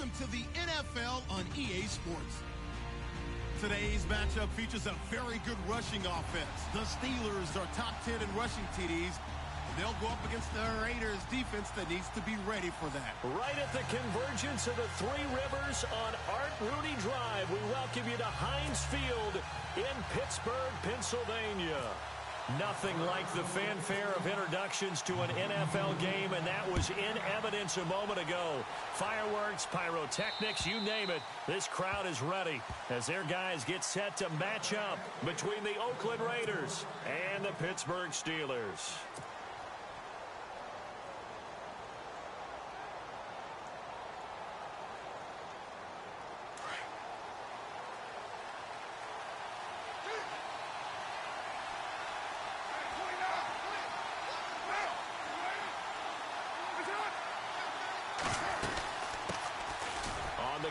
Welcome to the NFL on EA Sports. Today's matchup features a very good rushing offense. The Steelers are top 10 in rushing TDs, and they'll go up against the Raiders defense that needs to be ready for that. Right at the convergence of the Three Rivers on Art Rooney Drive, we welcome you to Heinz Field in Pittsburgh, Pennsylvania. Nothing like the fanfare of introductions to an NFL game, and that was in evidence a moment ago. Fireworks, pyrotechnics, you name it. This crowd is ready as their guys get set to match up between the Oakland Raiders and the Pittsburgh Steelers.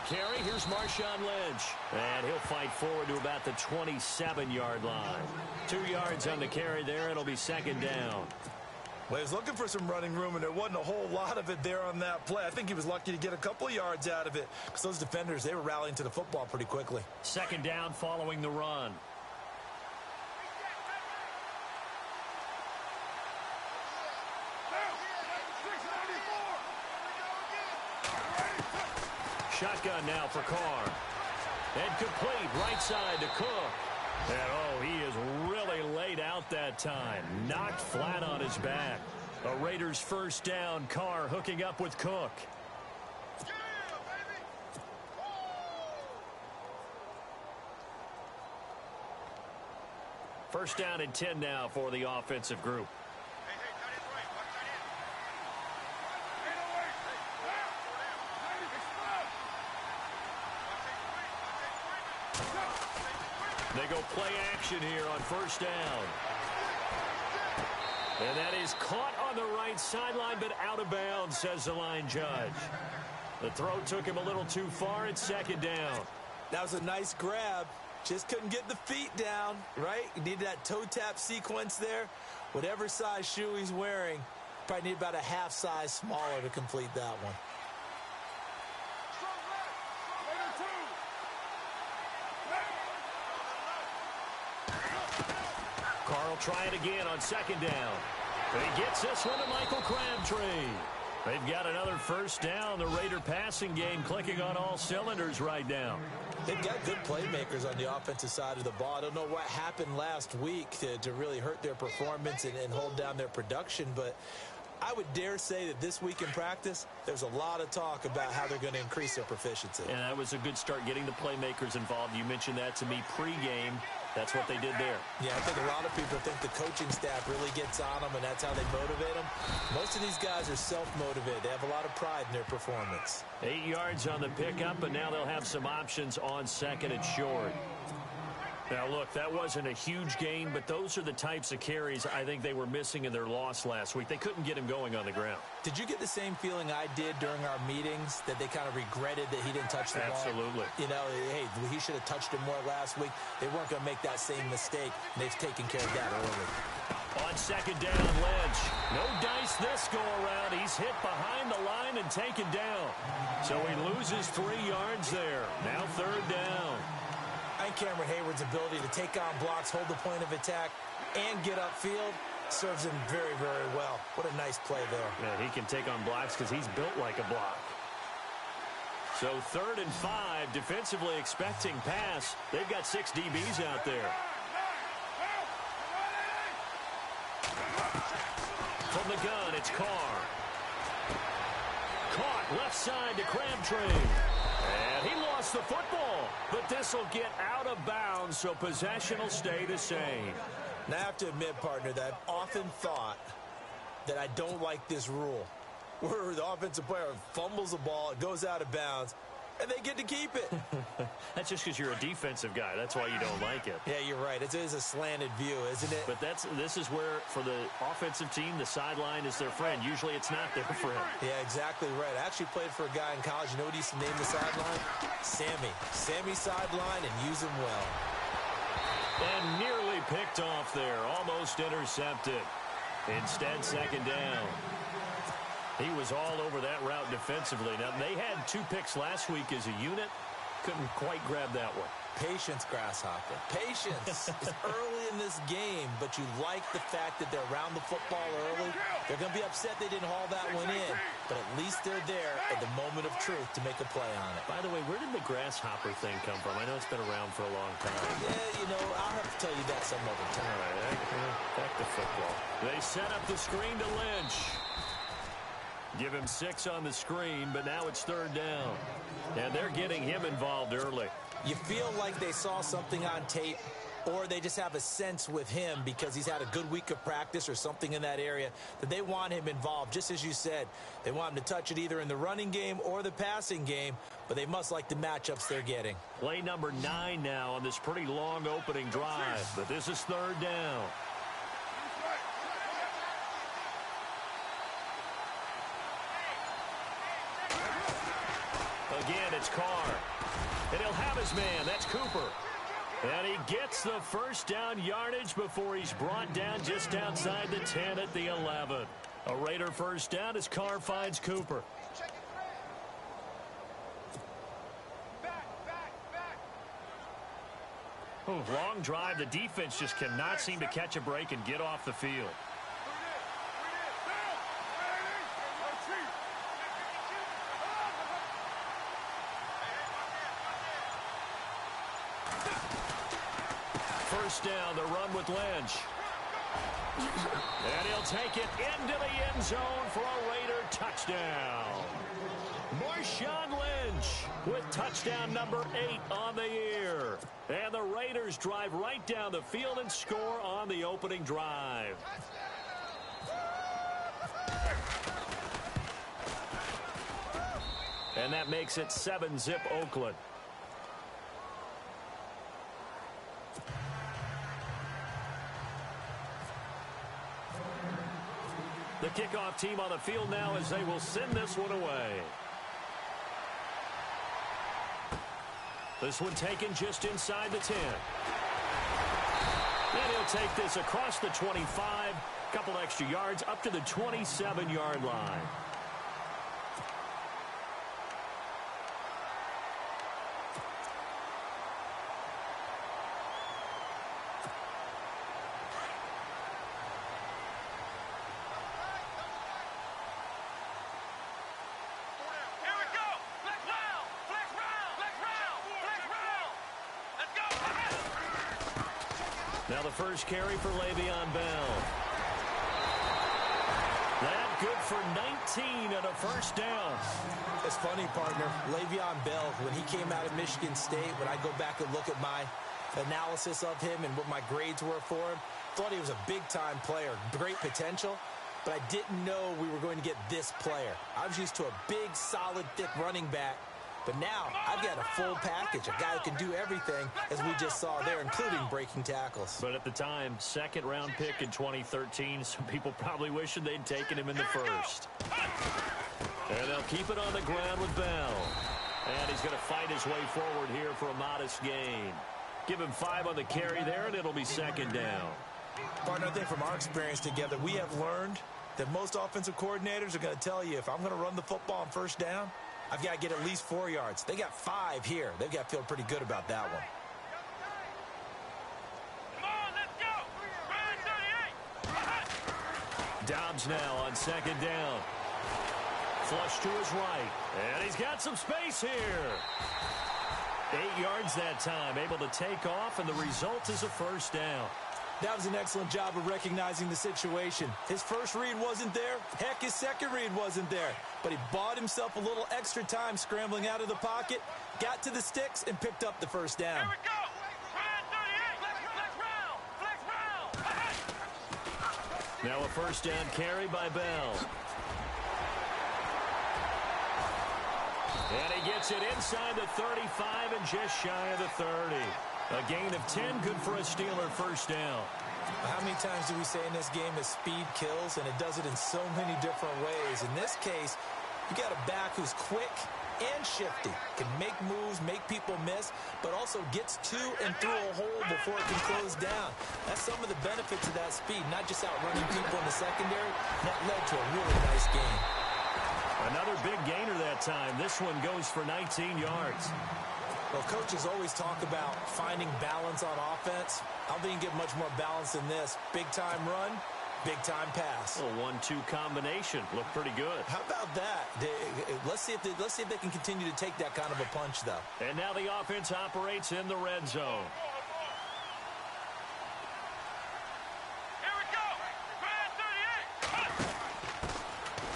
Carry, here's Marshawn Lynch. And he'll fight forward to about the 27-yard line. 2 yards on the carry there. It'll be second down. Well, he was looking for some running room, and there wasn't a whole lot of it there on that play. I think he was lucky to get a couple of yards out of it because those defenders, they were rallying to the football pretty quickly. Second down following the run. Shotgun now for Carr. And complete right side to Cook. And, oh, he is really laid out that time. Knocked flat on his back. A Raiders first down. Carr hooking up with Cook. First down and 10 now for the offensive group. They go play action here on first down. And that is caught on the right sideline, but out of bounds, says the line judge. The throw took him a little too far. It's second down. That was a nice grab. Just couldn't get the feet down, right? He needed that toe tap sequence there. Whatever size shoe he's wearing, probably need about a half size smaller to complete that one. Carl try it again on second down. And he gets this one to Michael Crabtree. They've got another first down. The Raider passing game clicking on all cylinders right now. They've got good playmakers on the offensive side of the ball. I don't know what happened last week to really hurt their performance and hold down their production, but I would dare say that this week in practice, there's a lot of talk about how they're going to increase their proficiency. And that was a good start getting the playmakers involved. You mentioned that to me pregame. That's what they did there. Yeah, I think a lot of people think the coaching staff really gets on them, and that's how they motivate them. Most of these guys are self-motivated. They have a lot of pride in their performance. 8 yards on the pickup, but now they'll have some options on second and short. Now, look, that wasn't a huge gain, but those are the types of carries I think they were missing in their loss last week. They couldn't get him going on the ground. Did you get the same feeling I did during our meetings, that they kind of regretted that he didn't touch the ball? Absolutely. You know, hey, he should have touched it more last week. They weren't going to make that same mistake, and they've taken care of that early. On second down, Lynch. No dice this go-around. He's hit behind the line and taken down. So he loses 3 yards there. Now third down. I think Cameron Hayward's ability to take on blocks, hold the point of attack, and get upfield serves him very, very well. What a nice play there. Yeah, he can take on blocks because he's built like a block. So 3rd and 5, defensively expecting pass. They've got 6 DBs out there. From the gun, it's Carr. Caught left side to Crabtree. And he lost the football, but this will get out of bounds, so possession will stay the same. Now, I have to admit, partner, that I've often thought that I don't like this rule, where the offensive player fumbles the ball, it goes out of bounds, and they get to keep it. That's just because you're a defensive guy. That's why you don't like it. Yeah, you're right. It is a slanted view, isn't it? But this is where, for the offensive team, the sideline is their friend. Usually it's not their friend. Yeah, exactly right. I actually played for a guy in college. You know what he used to name the sideline? Sammy. Sammy sideline, and use him well. And nearly picked off there. Almost intercepted. Instead, second down. He was all over that route defensively. Now, they had 2 picks last week as a unit. Couldn't quite grab that one. Patience, Grasshopper. Patience. It's early in this game, but you like the fact that they're around the football early. They're going to be upset they didn't haul that one in, but at least they're there at the moment of truth to make a play on it. By the way, where did the Grasshopper thing come from? I know it's been around for a long time. Yeah, I'll have to tell you that some other time. All right, back to football. They set up the screen to Lynch. Give him 6 on the screen, but now it's 3rd down. And they're getting him involved early. You feel like they saw something on tape, or they just have a sense with him because he's had a good week of practice or something in that area that they want him involved. Just as you said, they want him to touch it either in the running game or the passing game, but they must like the matchups they're getting. Play number 9 now on this pretty long opening drive, but this is 3rd down. Again, it's Carr. And he'll have his man. That's Cooper. And he gets the first down yardage before he's brought down just outside the 10 at the 11. A Raider first down as Carr finds Cooper. Long drive. The defense just cannot seem to catch a break and get off the field. First down, the run with Lynch. And he'll take it into the end zone for a Raider touchdown. Marshawn Lynch with touchdown number 8 on the year. And the Raiders drive right down the field and score on the opening drive. And that makes it 7-zip Oakland. The kickoff team on the field now as they will send this one away. This one taken just inside the 10. And he'll take this across the 25. Couple extra yards up to the 27-yard line. Now the first carry for Le'Veon Bell. That good for 19 and a first down. It's funny, partner. Le'Veon Bell, when he came out of Michigan State, when I go back and look at my analysis of him and what my grades were for him, thought he was a big-time player, great potential, but I didn't know we were going to get this player. I was used to a big, solid, thick running back. But now, I've got a full package, a guy who can do everything, as we just saw there, including breaking tackles. But at the time, 2nd-round pick in 2013, some people probably wishing they'd taken him in the first. And they'll keep it on the ground with Bell. And he's going to fight his way forward here for a modest gain. Give him 5 on the carry there, and it'll be 2nd down. Partner, I think from our experience together, we have learned that most offensive coordinators are going to tell you, if I'm going to run the football on first down, I've got to get at least 4 yards. They got 5 here. They've got to feel pretty good about that one. Come on, let's go. Dobbs now on 2nd down. Flush to his right. And he's got some space here. 8 yards that time. Able to take off, and the result is a first down. That was an excellent job of recognizing the situation. His first read wasn't there. Heck, his second read wasn't there. But he bought himself a little extra time scrambling out of the pocket, got to the sticks, and picked up the first down. Here we go. Flex route. Now a first down carry by Bell. And he gets it inside the 35 and just shy of the 30. A gain of 10, good for a Steeler first down. How many times do we say in this game that speed kills, and it does it in so many different ways? In this case, you got a back who's quick and shifty, can make moves, make people miss, but also gets to and through a hole before it can close down. That's some of the benefits of that speed, not just outrunning people in the secondary. That led to a really nice game. Another big gainer that time. This one goes for 19 yards. Well, coaches always talk about finding balance on offense. I don't think you can get much more balance than this. Big-time run, big-time pass. A 1-2 combination. Looked pretty good. How about that? Let's see if they can continue to take that kind of a punch, though. And now the offense operates in the red zone.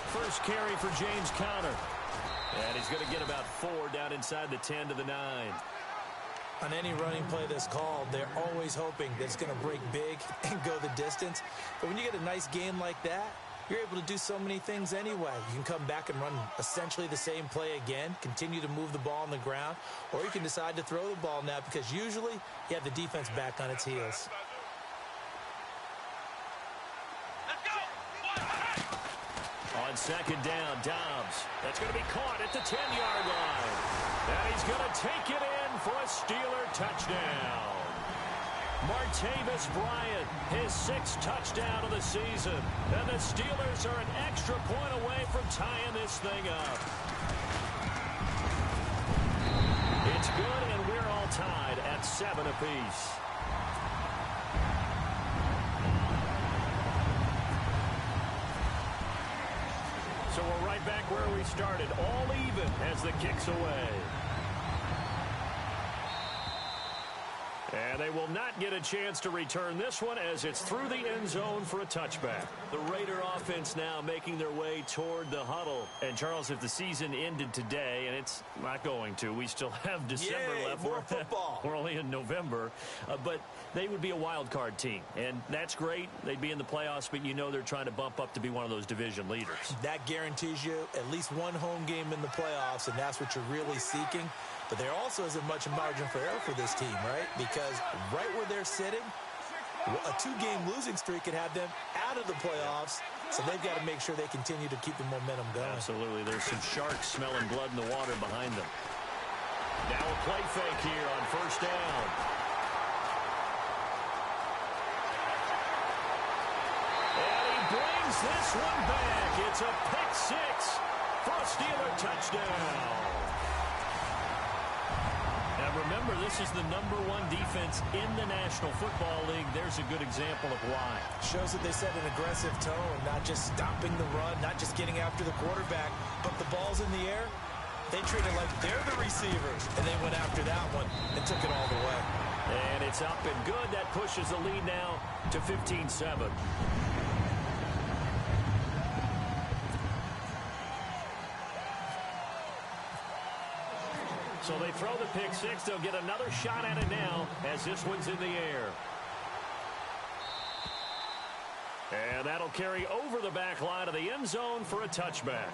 First carry for James Conner. And he's going to get about 4 down inside the 10 to the 9. On any running play that's called, they're always hoping that it's going to break big and go the distance. But when you get a nice game like that, you're able to do so many things anyway. You can come back and run essentially the same play again, continue to move the ball on the ground, or you can decide to throw the ball now because usually you have the defense back on its heels. On second down, Dobbs. That's going to be caught at the 10-yard line. And he's going to take it in for a Steeler touchdown. Martavis Bryant, his 6th touchdown of the season. And the Steelers are an extra point away from tying this thing up. It's good, and we're all tied at 7 apiece. So we're right back where we started, all even as the kick's away. And they will not get a chance to return this one as it's through the end zone for a touchback. The Raider offense now making their way toward the huddle. And, Charles, if the season ended today, and it's not going to, we still have December left. More football. We're only in November. But they would be a wild card team. And that's great. They'd be in the playoffs, but you know they're trying to bump up to be one of those division leaders. That guarantees you at least one home game in the playoffs, and that's what you're really seeking. But there also isn't much margin for error for this team, right? Because right where they're sitting, a 2-game losing streak could have them out of the playoffs. So they've got to make sure they continue to keep the momentum going. Absolutely. There's some sharks smelling blood in the water behind them. Now a play fake here on first down. And he brings this one back. It's a pick 6 for a Steeler touchdown. Remember, this is the #1 defense in the National Football League. There's a good example of why. Shows that they set an aggressive tone, not just stopping the run, not just getting after the quarterback, but the ball's in the air. They treat it like they're the receivers, and they went after that one and took it all the way. And it's up and good. That pushes the lead now to 15-7. So they throw the pick 6. They'll get another shot at it now as this one's in the air. And that'll carry over the back line of the end zone for a touchback.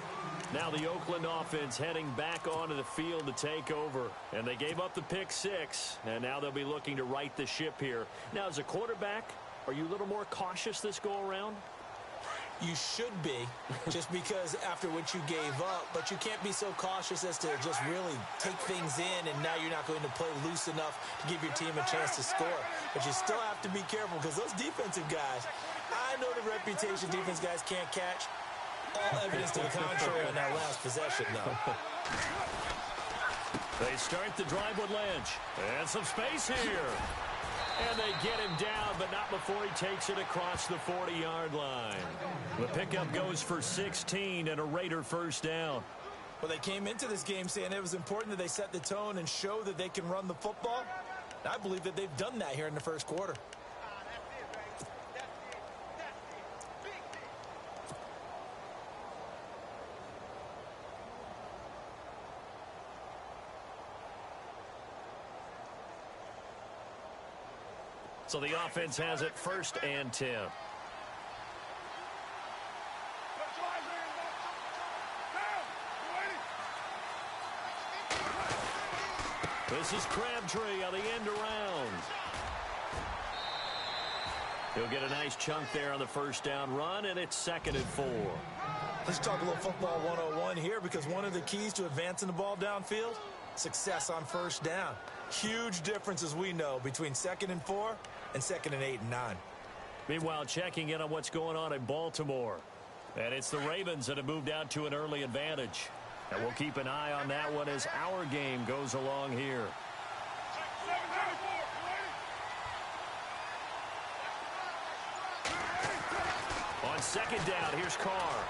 Now the Oakland offense heading back onto the field to take over. And they gave up the pick 6. And now they'll be looking to right the ship here. Now, as a quarterback, are you a little more cautious this go-around? You should be, just because after what you gave up, but you can't be so cautious as to just really take things in, and now you're not going to play loose enough to give your team a chance to score. But you still have to be careful because those defensive guys, I know the reputation defense guys can't catch. All evidence to the contrary on that last possession, though. They start the drive with Lynch. And some space here. And they get him down, but not before he takes it across the 40-yard line. The pickup goes for 16 and a Raider first down. Well, they came into this game saying it was important that they set the tone and show that they can run the football. I believe that they've done that here in the first quarter. So the offense has it 1st and 10. This is Crabtree on the end around. He'll get a nice chunk there on the first down run, and it's 2nd and 4. Let's talk a little football 101 here, because one of the keys to advancing the ball downfield, success on first down. Huge difference, as we know, between 2nd and 4 and 2nd and 8 and 9. Meanwhile, checking in on what's going on in Baltimore. And it's the Ravens that have moved out to an early advantage. And we'll keep an eye on that one as our game goes along here. On second down, here's Carr.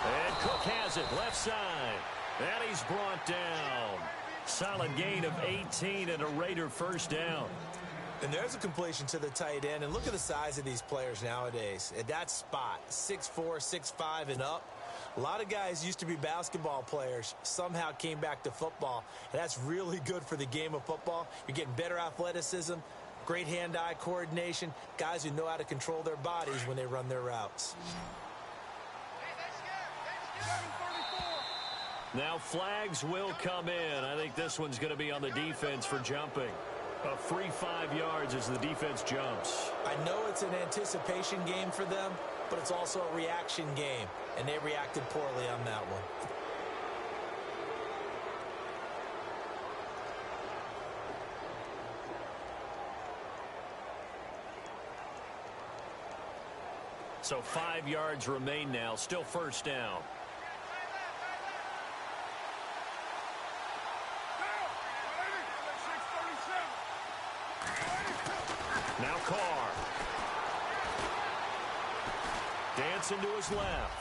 And Cook has it, left side. And he's brought down. Solid gain of 18 and a Raider first down. And there's a completion to the tight end. And look at the size of these players nowadays. At that spot, 6'4", 6'5", and up. A lot of guys used to be basketball players, somehow came back to football. And that's really good for the game of football. You're getting better athleticism, great hand-eye coordination, guys who know how to control their bodies when they run their routes. Now flags will come in. I think this one's going to be on the defense for jumping. A free 5 yards as the defense jumps. I know it's an anticipation game for them, but it's also a reaction game, and they reacted poorly on that one. So 5 yards remain now, still first down. Now Carr. Dancing to his left.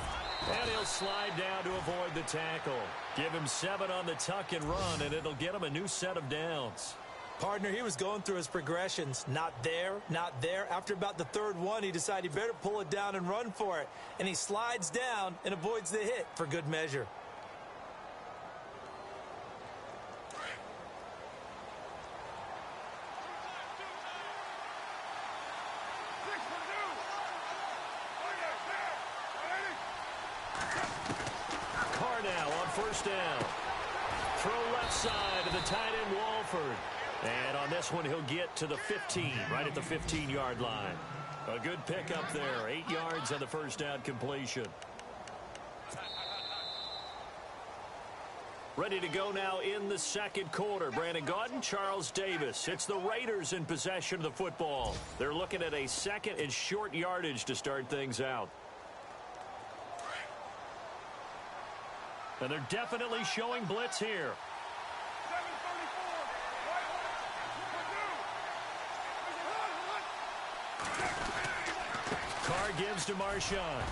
And he'll slide down to avoid the tackle. Give him 7 on the tuck and run, and it'll get him a new set of downs. Partner, he was going through his progressions. Not there, not there. After about the third one, he decided he better pull it down and run for it. And he slides down and avoids the hit for good measure. First down. Throw left side to the tight end, Walford. And on this one, he'll get to the 15, right at the 15-yard line. A good pickup there. 8 yards on the first down completion. Ready to go now in the second quarter. Brandon Gaudin, Charles Davis. It's the Raiders in possession of the football. They're looking at a second and short yardage to start things out. And they're definitely showing blitz here. Carr gives to Marshawn.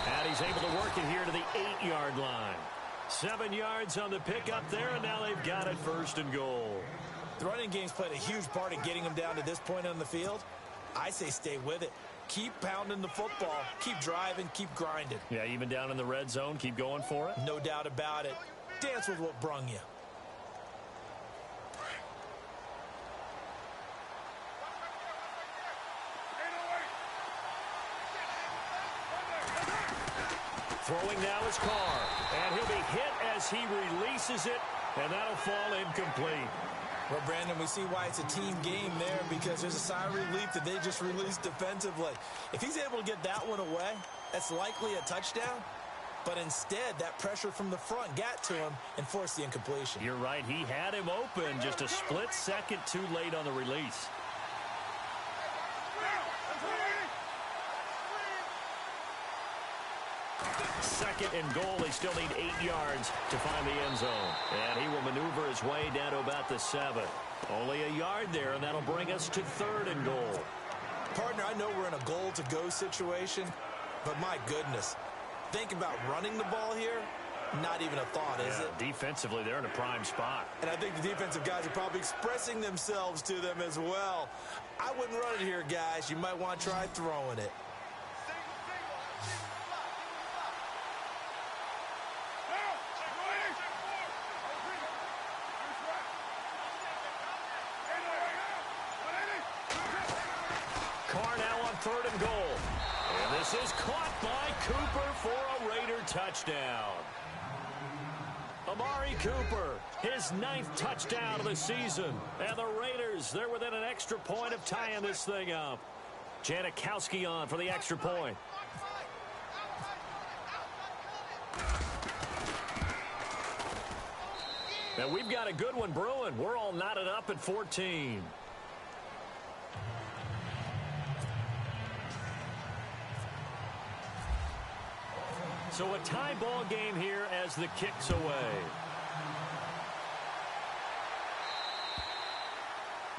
And he's able to work it here to the 8-yard line. 7 yards on the pickup there, and now they've got it first and goal. The running game's played a huge part in getting them down to this point on the field. I say stay with it. Keep pounding the football. Keep driving. Keep grinding. Yeah, even down in the red zone, keep going for it. No doubt about it. Dance with what brung you. Throwing now is Carr. And he'll be hit as he releases it, and that'll fall incomplete. Well, Brandon, we see why it's a team game there, because there's a sigh of relief that they just released defensively. If he's able to get that one away, that's likely a touchdown. But instead, that pressure from the front got to him and forced the incompletion. You're right. He had him open, just a split second too late on the release. Second and goal. They still need 8 yards to find the end zone. And he will maneuver his way down to about the 7. Only a yard there, and that'll bring us to 3rd and goal. Partner, I know we're in a goal-to-go situation, but my goodness, think about running the ball here. Not even a thought, is it? Defensively, they're in a prime spot. And I think the defensive guys are probably expressing themselves to them as well. I wouldn't run it here, guys. You might want to try throwing it. Carr now on 3rd and goal. And this is caught by Cooper for a Raider touchdown. Amari Cooper, his 9th touchdown of the season. And the Raiders, they're within an extra point of tying this thing up. Janikowski on for the extra point. And we've got a good one brewing. We're all knotted up at 14. So a tie ball game here as the kick's away.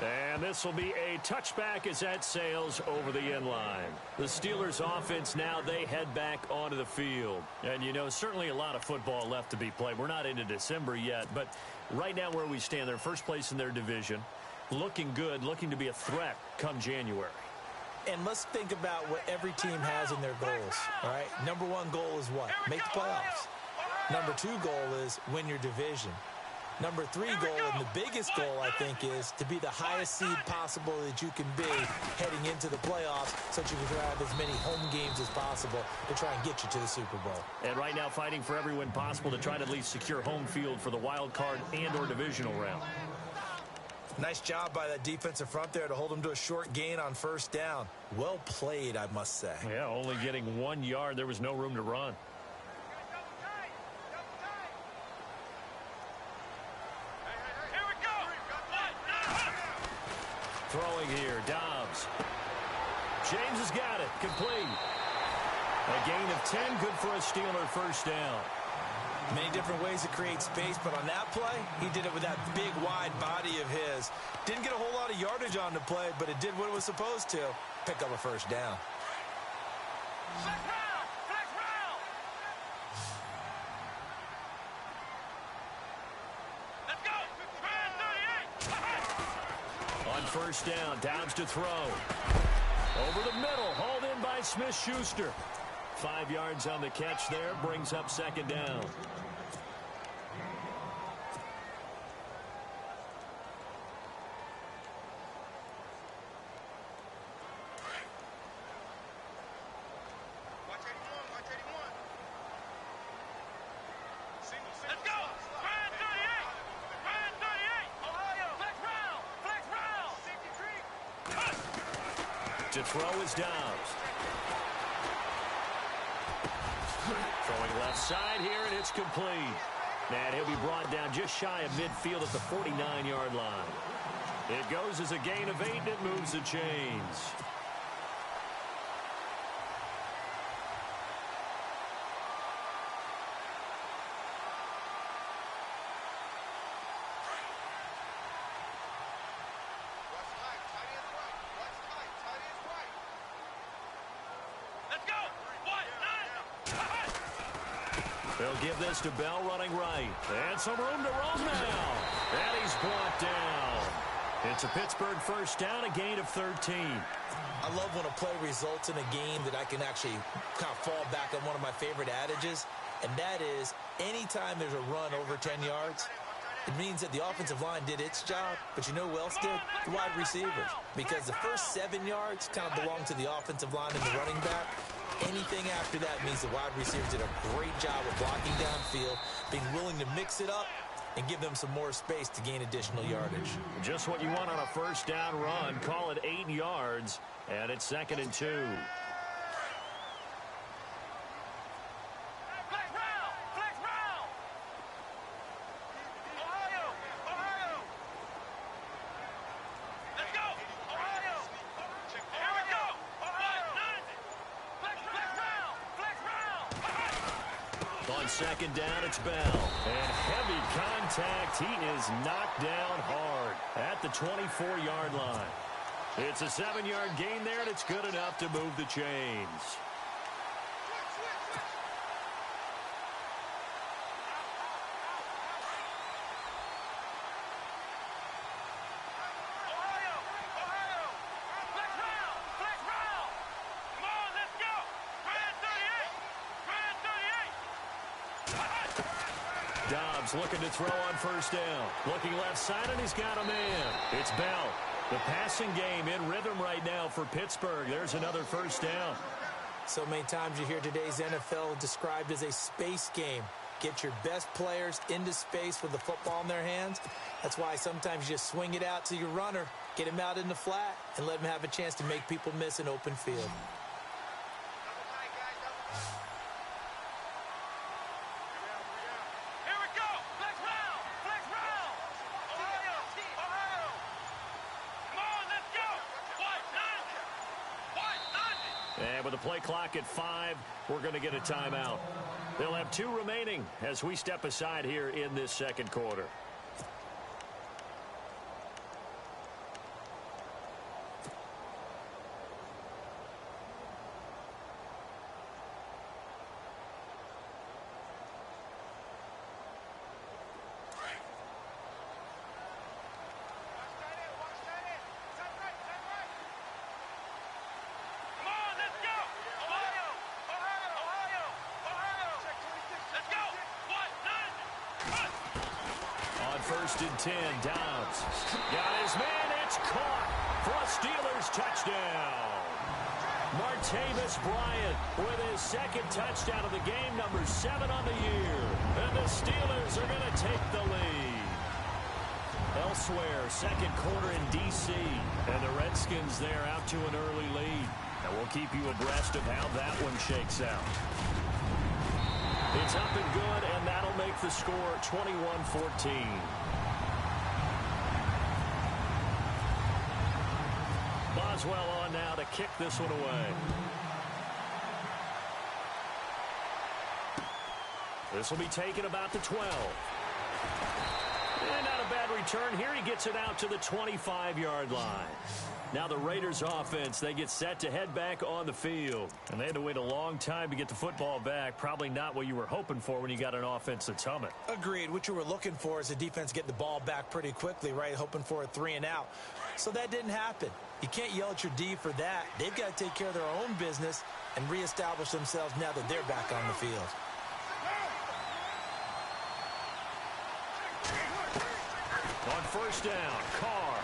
And this will be a touchback as that sails over the end line. The Steelers offense now, they head back onto the field. And, you know, certainly a lot of football left to be played. We're not into December yet, but right now where we stand, they're first place in their division. Looking good, looking to be a threat come January. And let's think about what every team has in their goals, all right? Number one goal is what? Make the playoffs. Number two goal is win your division. Number three goal, and the biggest goal, I think, is to be the highest seed possible that you can be heading into the playoffs so that you can have as many home games as possible to try and get you to the Super Bowl. And right now fighting for every win possible to try to at least secure home field for the wild card and or divisional round. Nice job by that defensive front there to hold them to a short gain on first down. Well played, I must say. Yeah, only getting 1 yard. There was no room to run. Throwing here, Dobbs. James has got it, complete. A gain of 10, good for a Steeler first down. Many different ways to create space, but on that play, he did it with that big, wide body of his. Didn't get a whole lot of yardage on the play, but it did what it was supposed to. Pick up a first down. First down, Dobbs to throw. Over the middle, hauled in by Smith-Schuster. 5 yards on the catch there, brings up second down. To throw is Dobbs. Throwing left side here, and it's complete. And he'll be brought down just shy of midfield at the 49-yard line. It goes as a gain of 8, and it moves the chains. They'll give this to Bell running right. And some room to roam now. And he's brought down. It's a Pittsburgh first down, a gain of 13. I love when a play results in a game that I can actually kind of fall back on one of my favorite adages, and that is anytime there's a run over 10 yards, it means that the offensive line did its job, but you know who else did? The wide receivers. Because the first 7 yards kind of belong to the offensive line and the running back. Anything after that means the wide receivers did a great job of blocking downfield, being willing to mix it up, and give them some more space to gain additional yardage. Just what you want on a first down run. Call it 8 yards, and it's 2nd and 2. On second down, it's Bell. And heavy contact. He is knocked down hard at the 24-yard line. It's a 7-yard gain there, and it's good enough to move the chains. Dobbs looking to throw on first down. Looking left side, and he's got a man. It's Bell. The passing game in rhythm right now for Pittsburgh. There's another first down. So many times you hear today's NFL described as a space game. Get your best players into space with the football in their hands. That's why sometimes you just swing it out to your runner, get him out in the flat, and let him have a chance to make people miss an open field. And with the play clock at 5, we're going to get a timeout. They'll have 2 remaining as we step aside here in this second quarter. First and 10, Downs. Got his man, it's caught for a Steelers touchdown. Martavis Bryant with his second touchdown of the game, number 7 on the year. And the Steelers are going to take the lead. Elsewhere, second quarter in D.C. And the Redskins there out to an early lead. And we'll keep you abreast of how that one shakes out. It's up and good, and that'll make the score 21-14. Boswell on now to kick this one away. This will be taken about the 12. And not a bad return here. He gets it out to the 25-yard line. Now the Raiders offense, they get set to head back on the field. And they had to wait a long time to get the football back. Probably not what you were hoping for when you got an offense that's humming. Agreed. What you were looking for is the defense getting the ball back pretty quickly, right? Hoping for a 3 and out. So that didn't happen. You can't yell at your D for that. They've got to take care of their own business and reestablish themselves now that they're back on the field. On first down, Carr.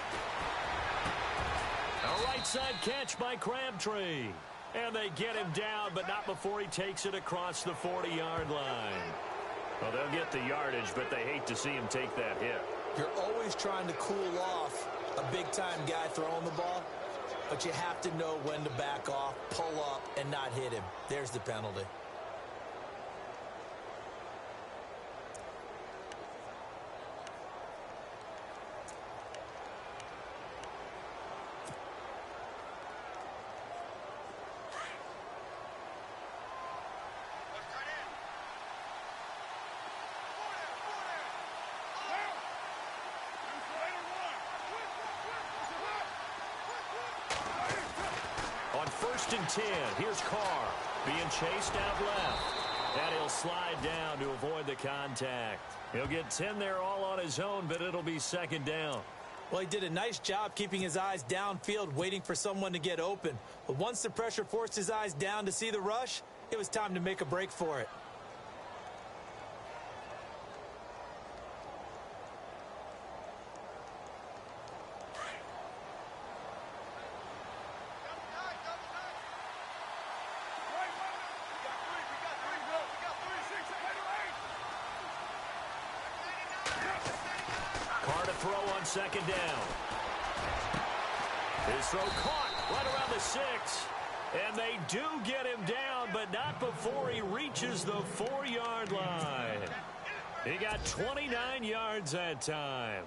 A right side catch by Crabtree. And they get him down, but not before he takes it across the 40-yard line. Well, they'll get the yardage, but they hate to see him take that hit. You're always trying to cool off a big-time guy throwing the ball, but you have to know when to back off, pull up, and not hit him. There's the penalty. First and 10. Here's Carr being chased out left. And he'll slide down to avoid the contact. He'll get 10 there all on his own, but it'll be second down. Well, he did a nice job keeping his eyes downfield, waiting for someone to get open. But once the pressure forced his eyes down to see the rush, it was time to make a break for it. Second down. His throw caught right around the 6. And they do get him down, but not before he reaches the 4-yard line. He got 29 yards that time.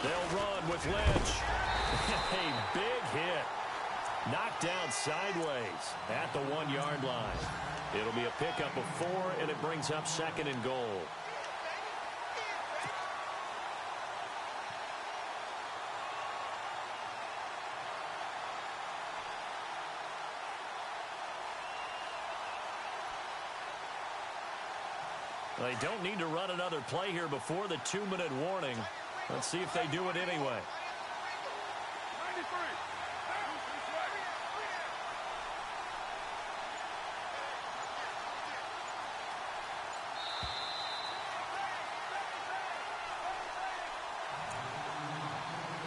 They'll run with Lynch. A big hit. Knocked down sideways at the 1-yard line. It'll be a pickup of 4, and it brings up second and goal. They don't need to run another play here before the 2-minute warning. Let's see if they do it anyway.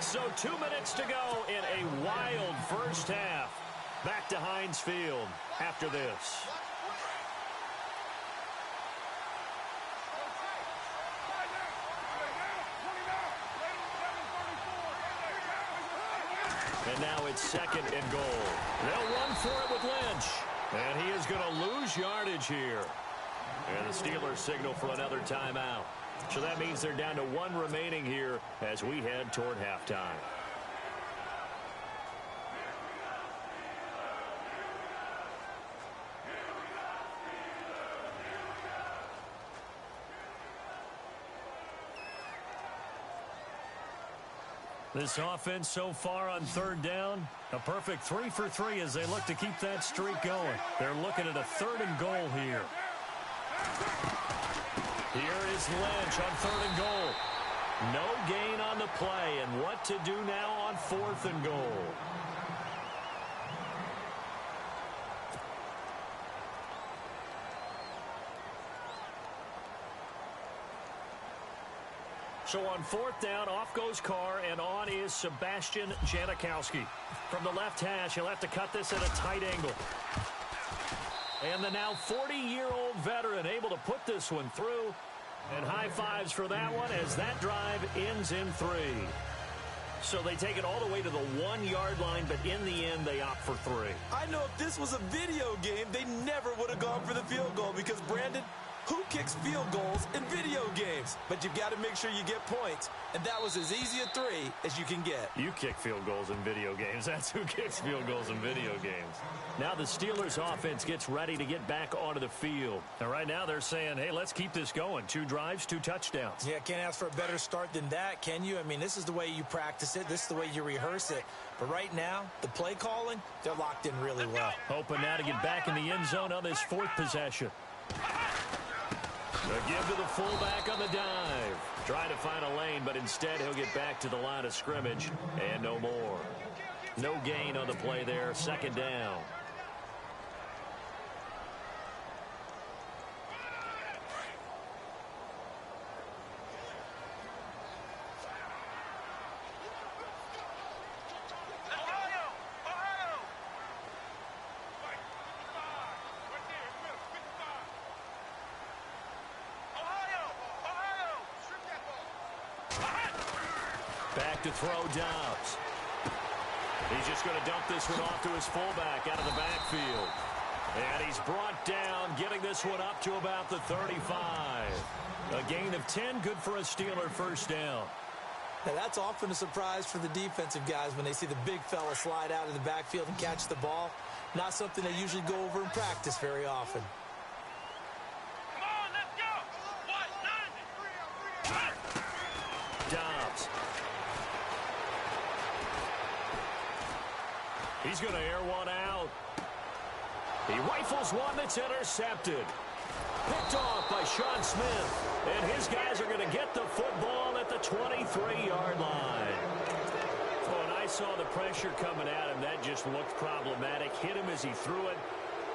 So 2 minutes to go in a wild first half. Back to Heinz Field after this. And now it's 2nd and goal. They'll run for it with Lynch. And he is going to lose yardage here. And the Steelers signal for another timeout. So that means they're down to 1 remaining here as we head toward halftime. This offense so far on 3rd down, a perfect 3 for 3 as they look to keep that streak going. They're looking at a 3rd and goal here. Here is Lynch on 3rd and goal. No gain on the play, and what to do now on 4th and goal. So on 4th down, off goes Carr, and on is Sebastian Janikowski. From the left hash, he'll have to cut this at a tight angle. And the now 40-year-old veteran able to put this one through. And high fives for that one as that drive ends in 3. So they take it all the way to the 1-yard line, but in the end, they opt for 3. I know if this was a video game, they never would have gone for the field goal because, Brandon, who kicks field goals in video games? But you've got to make sure you get points. And that was as easy a 3 as you can get. You kick field goals in video games. That's who kicks field goals in video games. Now the Steelers offense gets ready to get back onto the field. And right now they're saying, hey, let's keep this going. 2 drives, 2 touchdowns. Yeah, can't ask for a better start than that, can you? I mean, this is the way you practice it. This is the way you rehearse it. But right now, the play calling, they're locked in really well. Hoping now to get back in the end zone on this 4th possession. A give to the fullback on the dive. Trying to find a lane, but instead he'll get back to the line of scrimmage. And no more. No gain on the play there. 2nd down. Back to throw Dobbs. He's just going to dump this one off to his fullback out of the backfield. And he's brought down, getting this one up to about the 35. A gain of 10, good for a Steeler 1st down. Now that's often a surprise for the defensive guys when they see the big fella slide out of the backfield and catch the ball. Not something they usually go over in practice very often. Come on, let's go. Dobbs. He's going to air one out. He rifles one that's intercepted. Picked off by Sean Smith. And his guys are going to get the football at the 23-yard line. When I saw the pressure coming at him, that just looked problematic. Hit him as he threw it,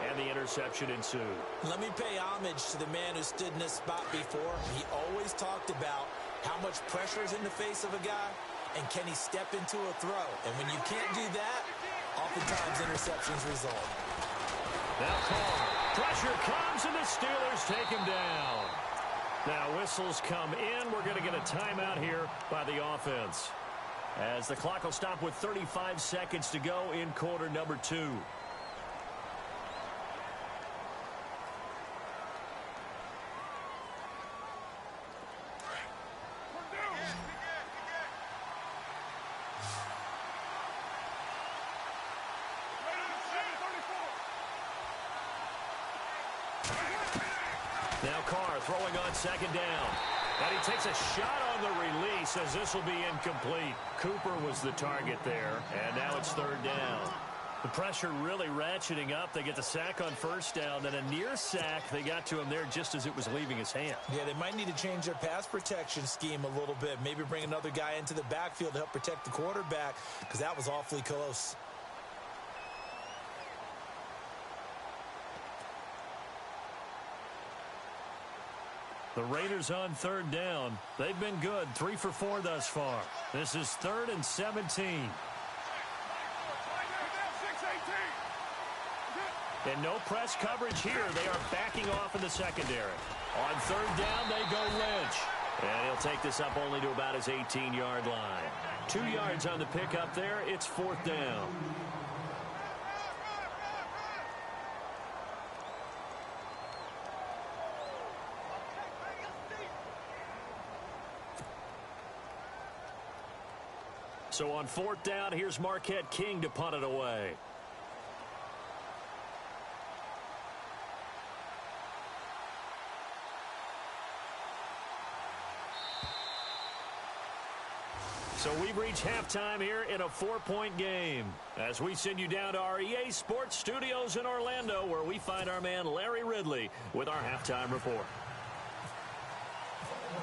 and the interception ensued. Let me pay homage to the man who stood in this spot before. He always talked about how much pressure is in the face of a guy, and can he step into a throw. And when you can't do that, oftentimes interceptions result. Now Carr. Pressure comes, and the Steelers take him down. Now whistles come in. We're going to get a timeout here by the offense, as the clock will stop with 35 seconds to go in quarter number 2. Now Carr throwing on 2nd down. And he takes a shot on the release as this will be incomplete. Cooper was the target there, and now it's 3rd down. The pressure really ratcheting up. They get the sack on 1st down, then a near sack. They got to him there just as it was leaving his hand. Yeah, they might need to change their pass protection scheme a little bit. Maybe bring another guy into the backfield to help protect the quarterback, because that was awfully close. The Raiders on 3rd down. They've been good, 3 for 4 thus far. This is 3rd and 17. And no press coverage here. They are backing off in the secondary. On 3rd down, they go Lynch. And he'll take this up only to about his 18-yard line. 2 yards on the pickup there. It's 4th down. So on 4th down, here's Marquette King to punt it away. So we've reached halftime here in a 4-point game as we send you down to our EA Sports Studios in Orlando, where we find our man Larry Ridley with our halftime report.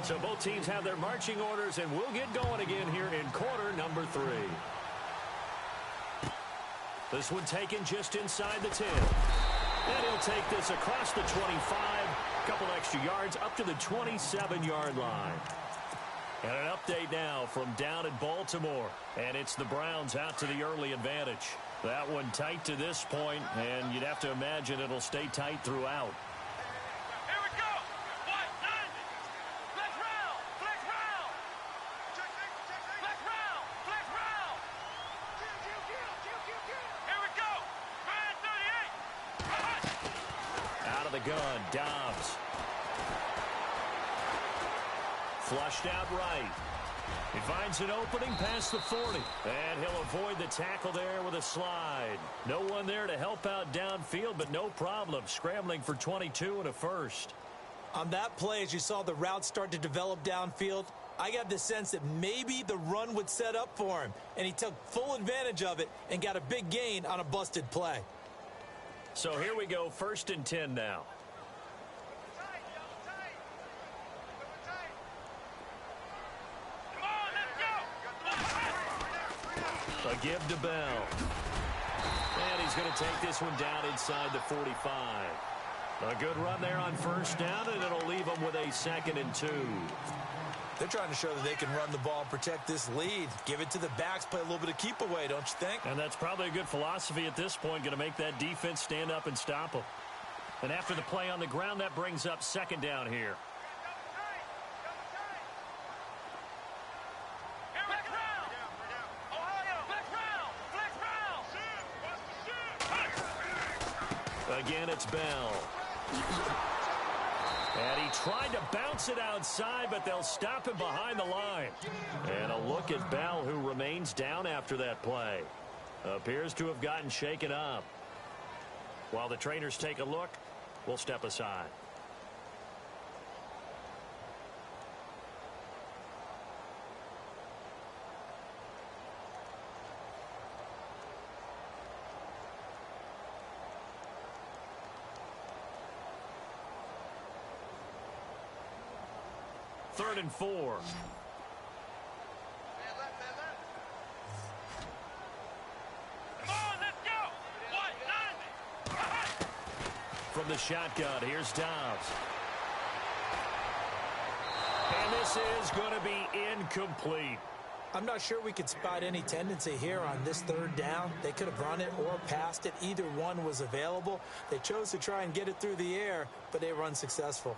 So both teams have their marching orders, and we'll get going again here in quarter number 3. This one taken just inside the 10. And he'll take this across the 25, a couple extra yards up to the 27-yard line. And an update now from down in Baltimore. And it's the Browns out to the early advantage. That one tight to this point, and you'd have to imagine it'll stay tight throughout. Here we go. What? 90. Flex round. Flex round. Flex round. Flex round. Here we go. Grand 38. Out of the gun, Dobbs. Flushed out right. He finds an opening past the 40. And he'll avoid the tackle there with a slide. No one there to help out downfield, but no problem. Scrambling for 22 and a first. On that play, as you saw the route start to develop downfield, I got the sense that maybe the run would set up for him. And he took full advantage of it and got a big gain on a busted play. So here we go, 1st and 10 now. A give to Bell. And he's going to take this one down inside the 45. A good run there on 1st down, and it'll leave them with a 2nd and 2. They're trying to show that they can run the ball and protect this lead. Give it to the backs, play a little bit of keep away, don't you think? And that's probably a good philosophy at this point, going to make that defense stand up and stop them. And after the play on the ground, that brings up 2nd down here. Again, it's Bell. And he tried to bounce it outside, but they'll stop him behind the line. And a look at Bell, who remains down after that play. Appears to have gotten shaken up. While the trainers take a look, we'll step aside. Third and 4. Come on, let's go. What? 90. From the shotgun, here's Dobbs. And this is going to be incomplete. I'm not sure we could spot any tendency here on this 3rd down. They could have run it or passed it. Either one was available. They chose to try and get it through the air, but they were unsuccessful.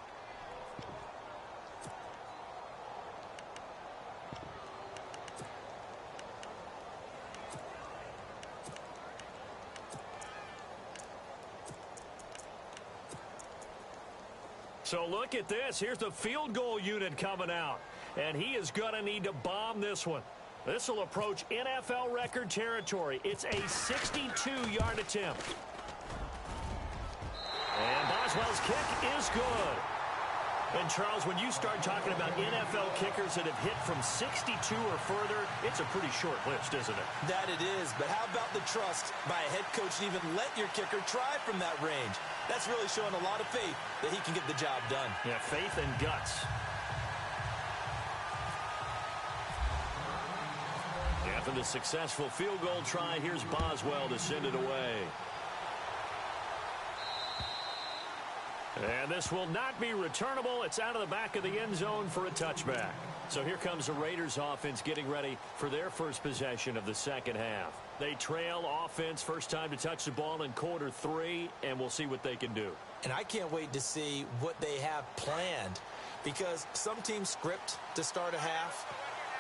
So look at this. Here's the field goal unit coming out. And he is going to need to bomb this one. This will approach NFL record territory. It's a 62-yard attempt. And Boswell's kick is good. And, Charles, when you start talking about NFL kickers that have hit from 62 or further, it's a pretty short list, isn't it? That it is, but how about the trust by a head coach to even let your kicker try from that range? That's really showing a lot of faith that he can get the job done. Yeah, faith and guts. After the successful field goal try, here's Boswell to send it away. And this will not be returnable. It's out of the back of the end zone for a touchback. So here comes the Raiders offense getting ready for their first possession of the 2nd half. They trail offense, first time to touch the ball in quarter 3, and we'll see what they can do. And I can't wait to see what they have planned. because some teams script to start a half.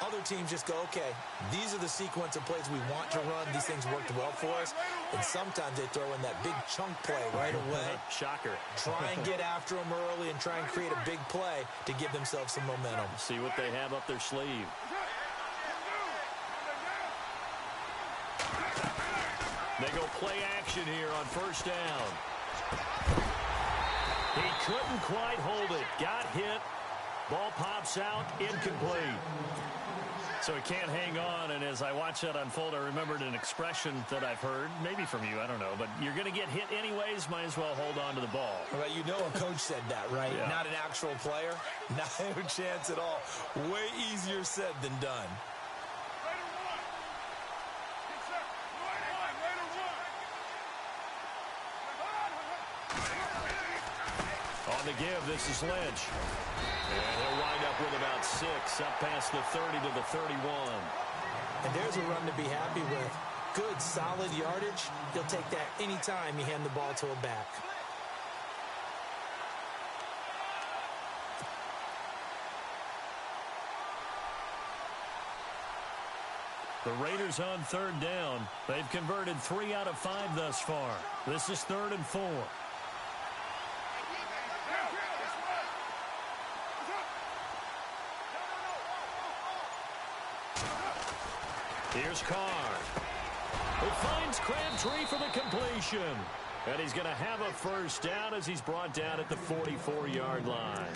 Other teams just go, okay, these are the sequence of plays we want to run. These things worked well for us. And sometimes they throw in that big chunk play right away. Shocker. Try and get after them early and try and create a big play to give themselves some momentum. See what they have up their sleeve. They go play action here on first down. He couldn't quite hold it. Got hit. Ball pops out. Incomplete. So he can't hang on, and as I watch that unfold, I remembered an expression that I've heard, maybe from you, I don't know, but you're going to get hit anyways, might as well hold on to the ball. Well, you know a coach said that, right? Yeah. Not an actual player. Not a chance at all. Way easier said than done. On the give, this is Lynch. And he'll wind up with about 6, up past the 30 to the 31. And there's a run to be happy with. Good, solid yardage. He'll take that anytime you hand the ball to a back. The Raiders on third down. They've converted 3 out of 5 thus far. This is 3rd and 4. Here's Carr. Who finds Crabtree for the completion. And he's going to have a first down as he's brought down at the 44-yard line.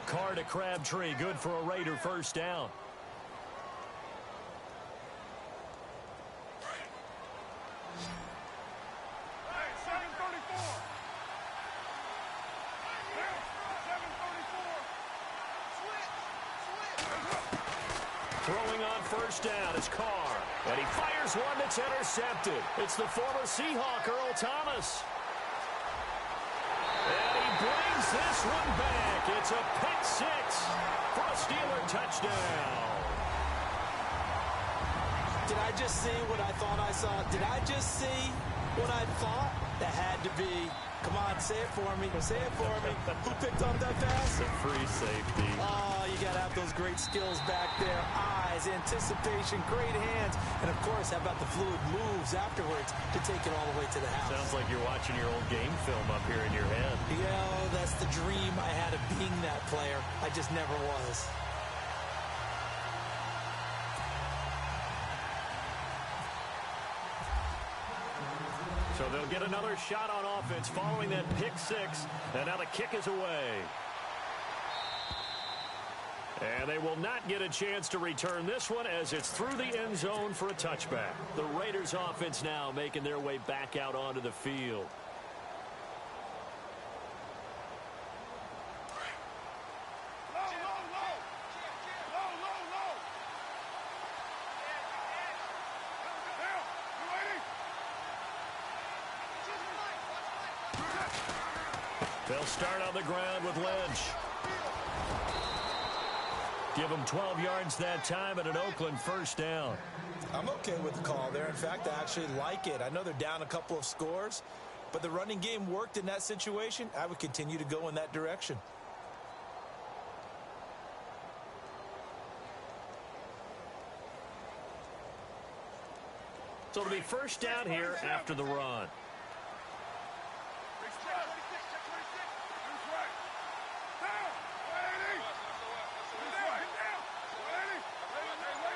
Carr to Crabtree. Good for a Raider first down. Throwing on first down is Carr. And he fires one that's intercepted. It's the former Seahawk, Earl Thomas. And he brings this one back. It's a pick 6 for a Steeler touchdown. Did I just see what I thought I saw? Did I just see what I thought? That had to be. Come on, say it for me. Say it for me. Who picked up that pass? The free safety. Oh, you got to have those great skills back there. Eyes, anticipation, great hands. And, of course, how about the fluid moves afterwards to take it all the way to the house? Sounds like you're watching your old game film up here in your head. Yeah, that's the dream I had of being that player. I just never was. So they'll get another shot on offense following that pick 6. And now the kick is away. And they will not get a chance to return this one as it's through the end zone for a touchback. The Raiders offense now making their way back out onto the field. They'll start on the ground with Lynch. Give them 12 yards that time and an Oakland first down. I'm okay with the call there. In fact, I actually like it. I know they're down a couple of scores, but the running game worked in that situation. I would continue to go in that direction. So it'll be first down here after the run.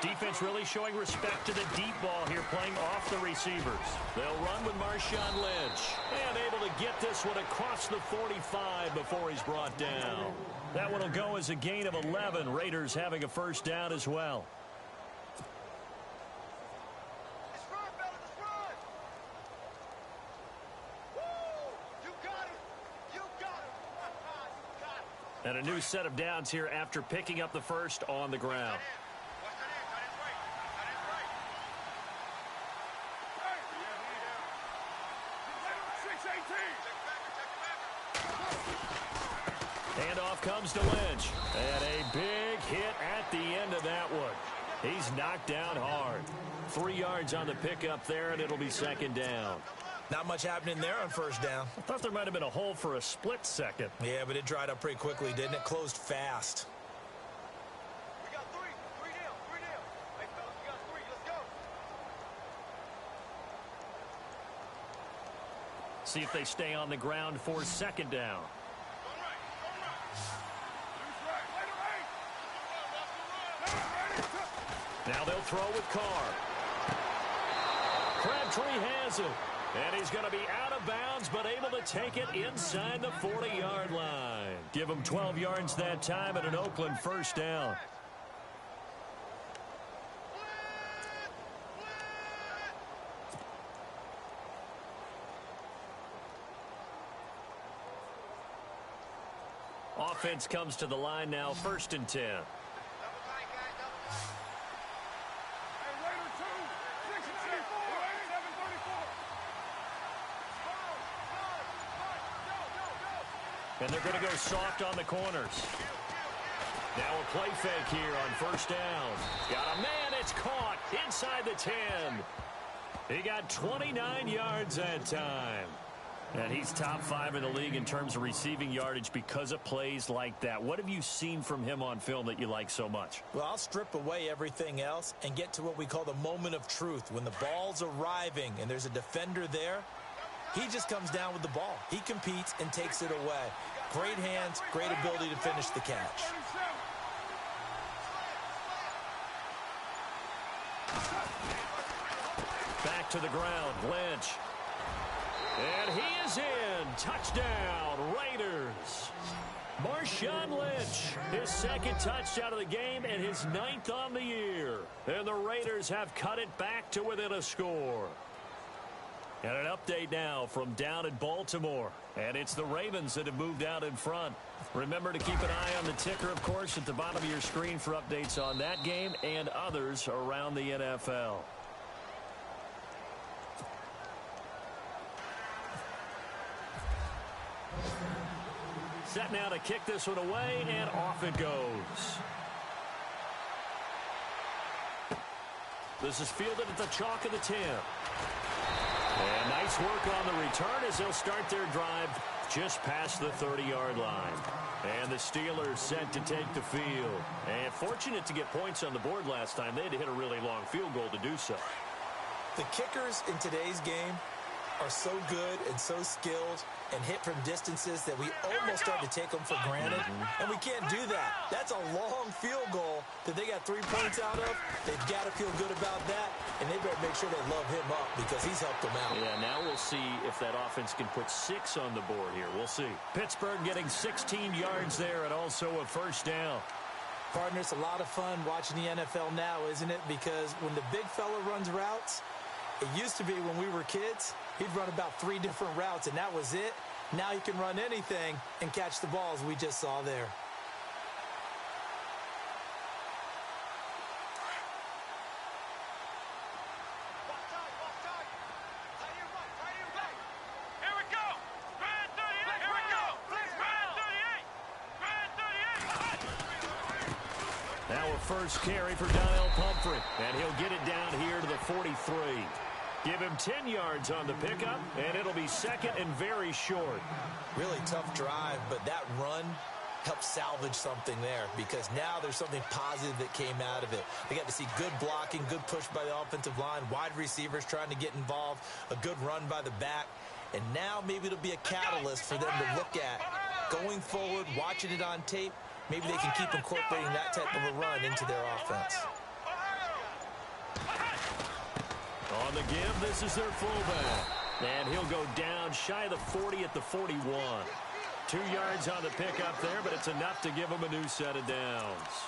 Defense really showing respect to the deep ball here, playing off the receivers. They'll run with Marshawn Lynch. And able to get this one across the 45 before he's brought down. That one will go as a gain of 11. Raiders having a first down as well. And a new set of downs here after picking up the first on the ground. Handoff comes to Lynch. And a big hit at the end of that one. He's knocked down hard. 3 yards on the pickup there, and it'll be second down. Not much happening there on first down. I thought there might have been a hole for a split second. Yeah, but it dried up pretty quickly, didn't it? Closed fast. We got three. Three down. Three down. Hey, fellas, we got three. Let's go. See if they stay on the ground for second down. Now they'll throw with Carr. Crabtree has it. And he's going to be out of bounds, but able to take it inside the 40-yard line. Give him 12 yards that time at an Oakland first down. Offense comes to the line now, 1st and 10. And they're going to go soft on the corners. Now a play fake here on first down. Got a man, it's caught inside the 10. He got 29 yards that time. And he's top 5 in the league in terms of receiving yardage because of plays like that. What have you seen from him on film that you like so much? Well, I'll strip away everything else and get to what we call the moment of truth. When the ball's arriving and there's a defender there, he just comes down with the ball. He competes and takes it away. Great hands, great ability to finish the catch. Back to the ground, Lynch. And he is in. Touchdown, Raiders. Marshawn Lynch, his 2nd touchdown of the game and his 9th on the year. And the Raiders have cut it back to within a score. And an update now from down in Baltimore. And it's the Ravens that have moved out in front. Remember to keep an eye on the ticker, of course, at the bottom of your screen for updates on that game and others around the NFL. Set now to kick this one away, and off it goes. This is fielded at the chalk of the 10. And nice work on the return as they'll start their drive just past the 30-yard line. And the Steelers set to take the field. And fortunate to get points on the board last time. They had to hit a really long field goal to do so. The kickers in today's game are so good and so skilled and hit from distances that we almost start to take them for granted. And we can't do that. That's a long field goal that they got 3 points out of. They've got to feel good about that, and they better make sure they love him up because he's helped them out. Yeah, now we'll see if that offense can put 6 on the board here. We'll see. Pittsburgh getting 16 yards there and also a first down. Partner, it's a lot of fun watching the NFL now, isn't it? Because when the big fella runs routes, it used to be when we were kids, he'd run about 3 different routes, and that was it. Now he can run anything and catch the balls we just saw there. Here we go. Red 38. Here we go. Red 38. Now a first carry for Donnell Pumphrey, and he'll get it down here to the 43. Give him 10 yards on the pickup, and it'll be 2nd and very short. Really tough drive, but that run helped salvage something there because now there's something positive that came out of it. They got to see good blocking, good push by the offensive line, wide receivers trying to get involved, a good run by the back, and now maybe it'll be a catalyst for them to look at going forward, watching it on tape. Maybe they can keep incorporating that type of a run into their offense. On the give, this is their fullback. And he'll go down shy of the 40 at the 41. 2 yards on the pickup there, but it's enough to give him a new set of downs.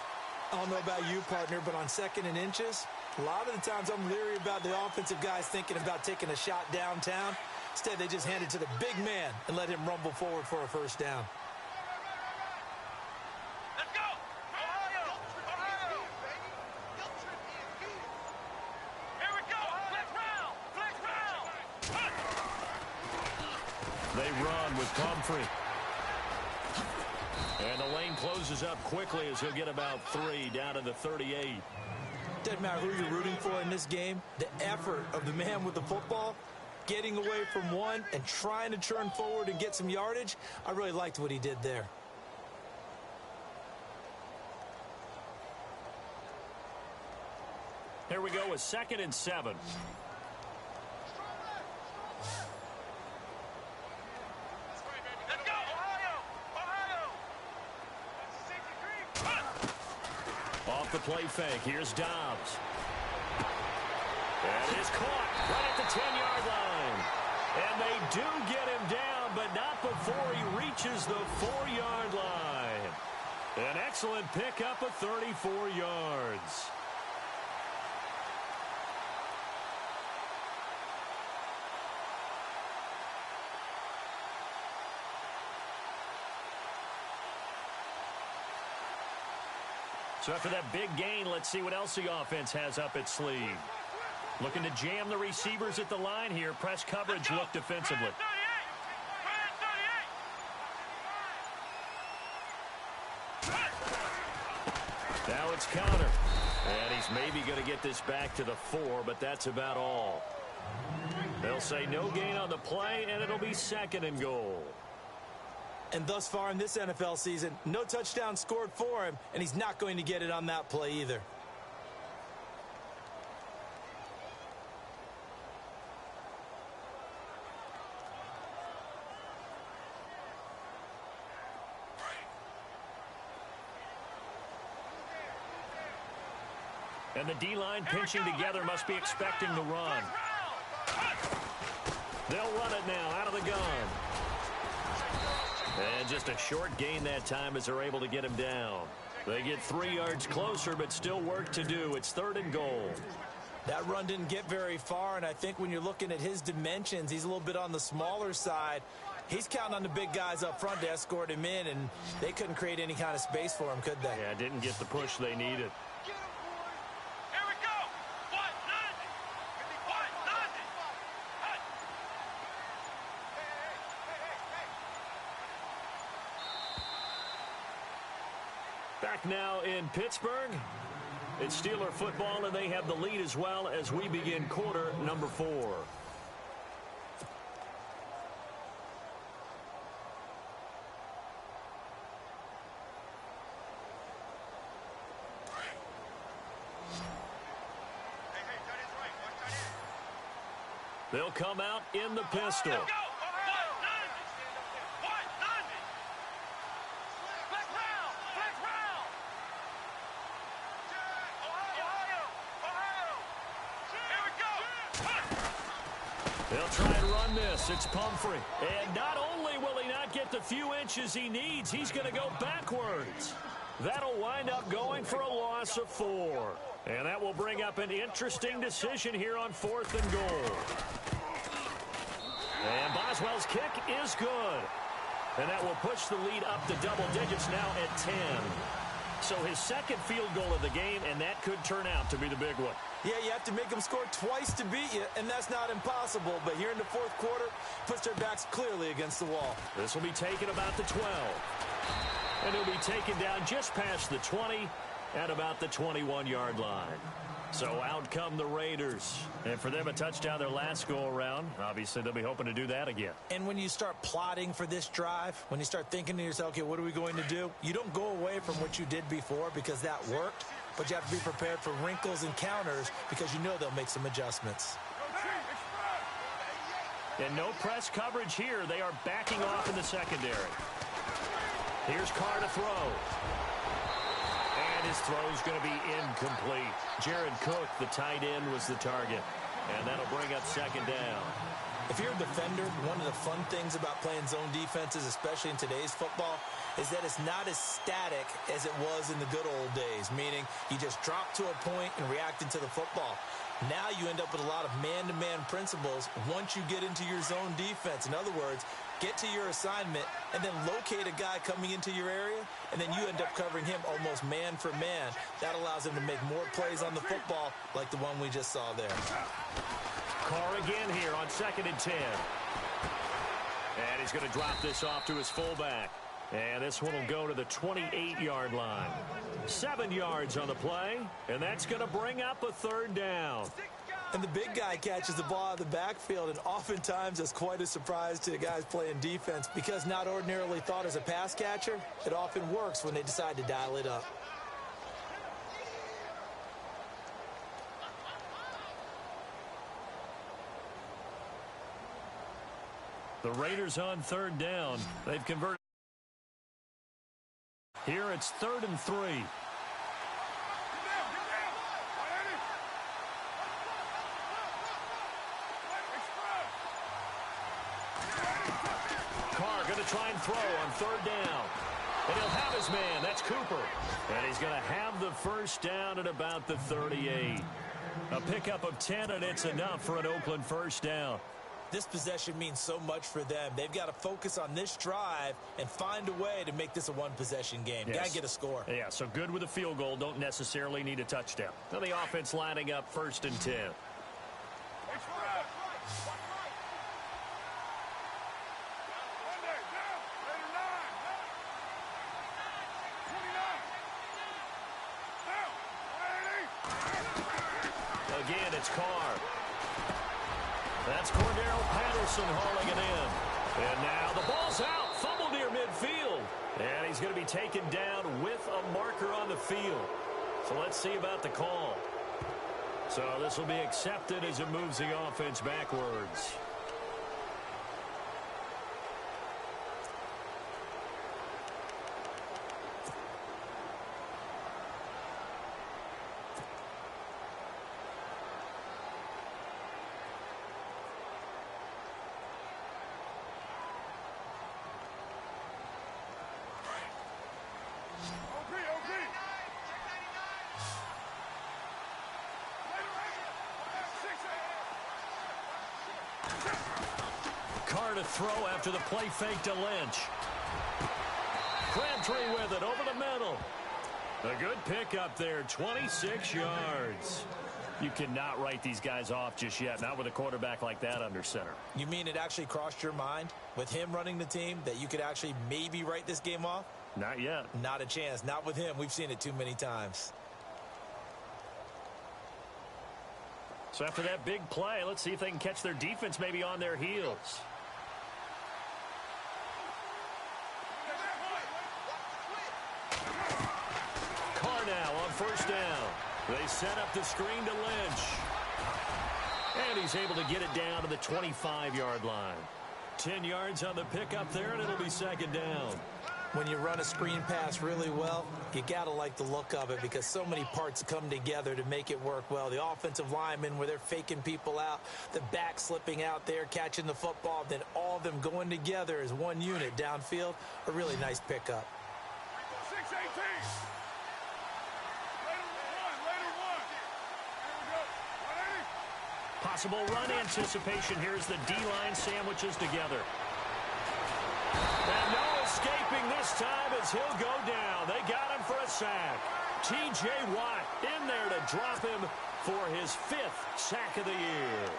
I don't know about you, partner, but on 2nd and inches, a lot of the times I'm leery about the offensive guys thinking about taking a shot downtown. Instead, they just hand it to the big man and let him rumble forward for a first down. Let's go. Ohio. Here we go. Flex round. Flex round. They run with Pumphrey. And the lane closes up quickly as he'll get about 3 down to the 38. Doesn't matter who you're rooting for in this game. The effort of the man with the football getting away from one and trying to turn forward and get some yardage. I really liked what he did there. Here we go with 2nd and 7. Let's go, Ohio! Ohio! Off the play fake. Here's Dobbs. That is caught right at the 10-yard line. And they do get him down, but not before he reaches the 4-yard line. An excellent pickup of 34 yards. So after that big gain, let's see what else the offense has up its sleeve. Looking to jam the receivers at the line here. Press coverage look defensively. Now it's counter. And he's maybe going to get this back to the 4, but that's about all. They'll say no gain on the play, and it'll be 2nd and goal. And thus far in this NFL season, no touchdown scored for him, and he's not going to get it on that play either. And the D-line pinching together must be expecting the run. They'll run it now out of the gun. And just a short gain that time as they're able to get him down. They get 3 yards closer, but still work to do. It's 3rd and goal. That run didn't get very far, and I think when you're looking at his dimensions, he's a little bit on the smaller side. He's counting on the big guys up front to escort him in, and they couldn't create any kind of space for him, could they? Yeah, didn't get the push they needed. Here we go! 190! 190! Back now in Pittsburgh. It's Steeler football, and they have the lead as well as we begin quarter number 4. They'll come out in the pistol. Let's go! 190! 190! Flex round! Flex round! Ohio! Ohio! Here we go! They'll try and run this. It's Pumphrey. And not only will he not get the few inches he needs, he's going to go backwards. That'll wind up going for a loss of 4. And that will bring up an interesting decision here on 4th and goal. And Boswell's kick is good. And that will push the lead up to double digits now at 10. So his 2nd field goal of the game, and that could turn out to be the big one. Yeah, you have to make them score twice to beat you, and that's not impossible. But here in the 4th quarter, puts their backs clearly against the wall. This will be taken about the 12. And he'll be taken down just past the 20 at about the 21-yard line. So out come the Raiders. And for them, a touchdown their last go-around. Obviously, they'll be hoping to do that again. And when you start plotting for this drive, when you start thinking to yourself, okay, what are we going to do? You don't go away from what you did before because that worked, but you have to be prepared for wrinkles and counters because you know they'll make some adjustments. And no press coverage here. They are backing off in the secondary. Here's Carr to throw. And his throw's going to be incomplete. Jared Cook, the tight end, was the target. And that'll bring up 2nd down. If you're a defender, one of the fun things about playing zone defenses, especially in today's football, is that it's not as static as it was in the good old days, meaning you just drop to a point and react into the football. Now you end up with a lot of man-to-man principles once you get into your zone defense. In other words, get to your assignment and then locate a guy coming into your area, and then you end up covering him almost man for man. That allows him to make more plays on the football like the one we just saw there. Carr again here on 2nd and 10. And he's going to drop this off to his fullback. And this one will go to the 28-yard line. 7 yards on the play, and that's going to bring up a 3rd down. And the big guy catches the ball out of the backfield, and oftentimes that's quite a surprise to the guys playing defense because not ordinarily thought as a pass catcher, it often works when they decide to dial it up. The Raiders on third down. They've converted. Here it's 3rd and 3. Carr going to try and throw on 3rd down. And he'll have his man. That's Cooper. And he's going to have the first down at about the 38. A pickup of 10, and it's enough for an Oakland first down. This possession means so much for them. They've got to focus on this drive and find a way to make this a one-possession game. Yes. Got to get a score. Yeah, so good with a field goal. Don't necessarily need a touchdown. Now the offense lining up 1st and 10. Again, it's Carr. That's Cordero Patterson hauling it in. And now the ball's out. Fumble near midfield. And he's going to be taken down with a marker on the field. So let's see about the call. So this will be accepted as it moves the offense backwards. Carr to throw after the play fake to Lynch. Crabtree with it over the middle. A good pick up there, 26 yards. You cannot write these guys off just yet, not with a quarterback like that under center. You mean it actually crossed your mind with him running the team that you could actually maybe write this game off? Not yet. Not a chance. Not with him. We've seen it too many times. So after that big play, let's see if they can catch their defense maybe on their heels. Carr now on 1st down. They set up the screen to Lynch. And he's able to get it down to the 25-yard line. 10 yards on the pickup there, and it'll be 2nd down. When you run a screen pass really well, you got to like the look of it because so many parts come together to make it work well. The offensive linemen, where they're faking people out, the back slipping out there, catching the football, then all of them going together as one unit downfield. A really nice pickup. 6-18. Possible run anticipation. Here's the D-line sandwiches together. And no escaping this time as he'll go down. They got him for a sack. T.J. Watt in there to drop him for his 5th sack of the year.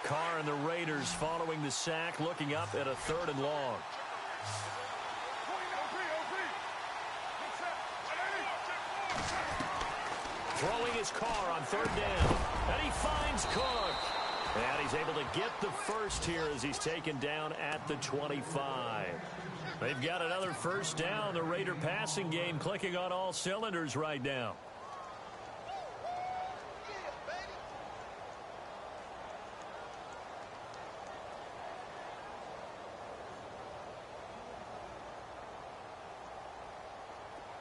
Carr and the Raiders following the sack, looking up at a 3rd and long. Throwing his Carr on 3rd down. And he finds Cook. And he's able to get the first here as he's taken down at the 25. They've got another first down. The Raider passing game clicking on all cylinders right now.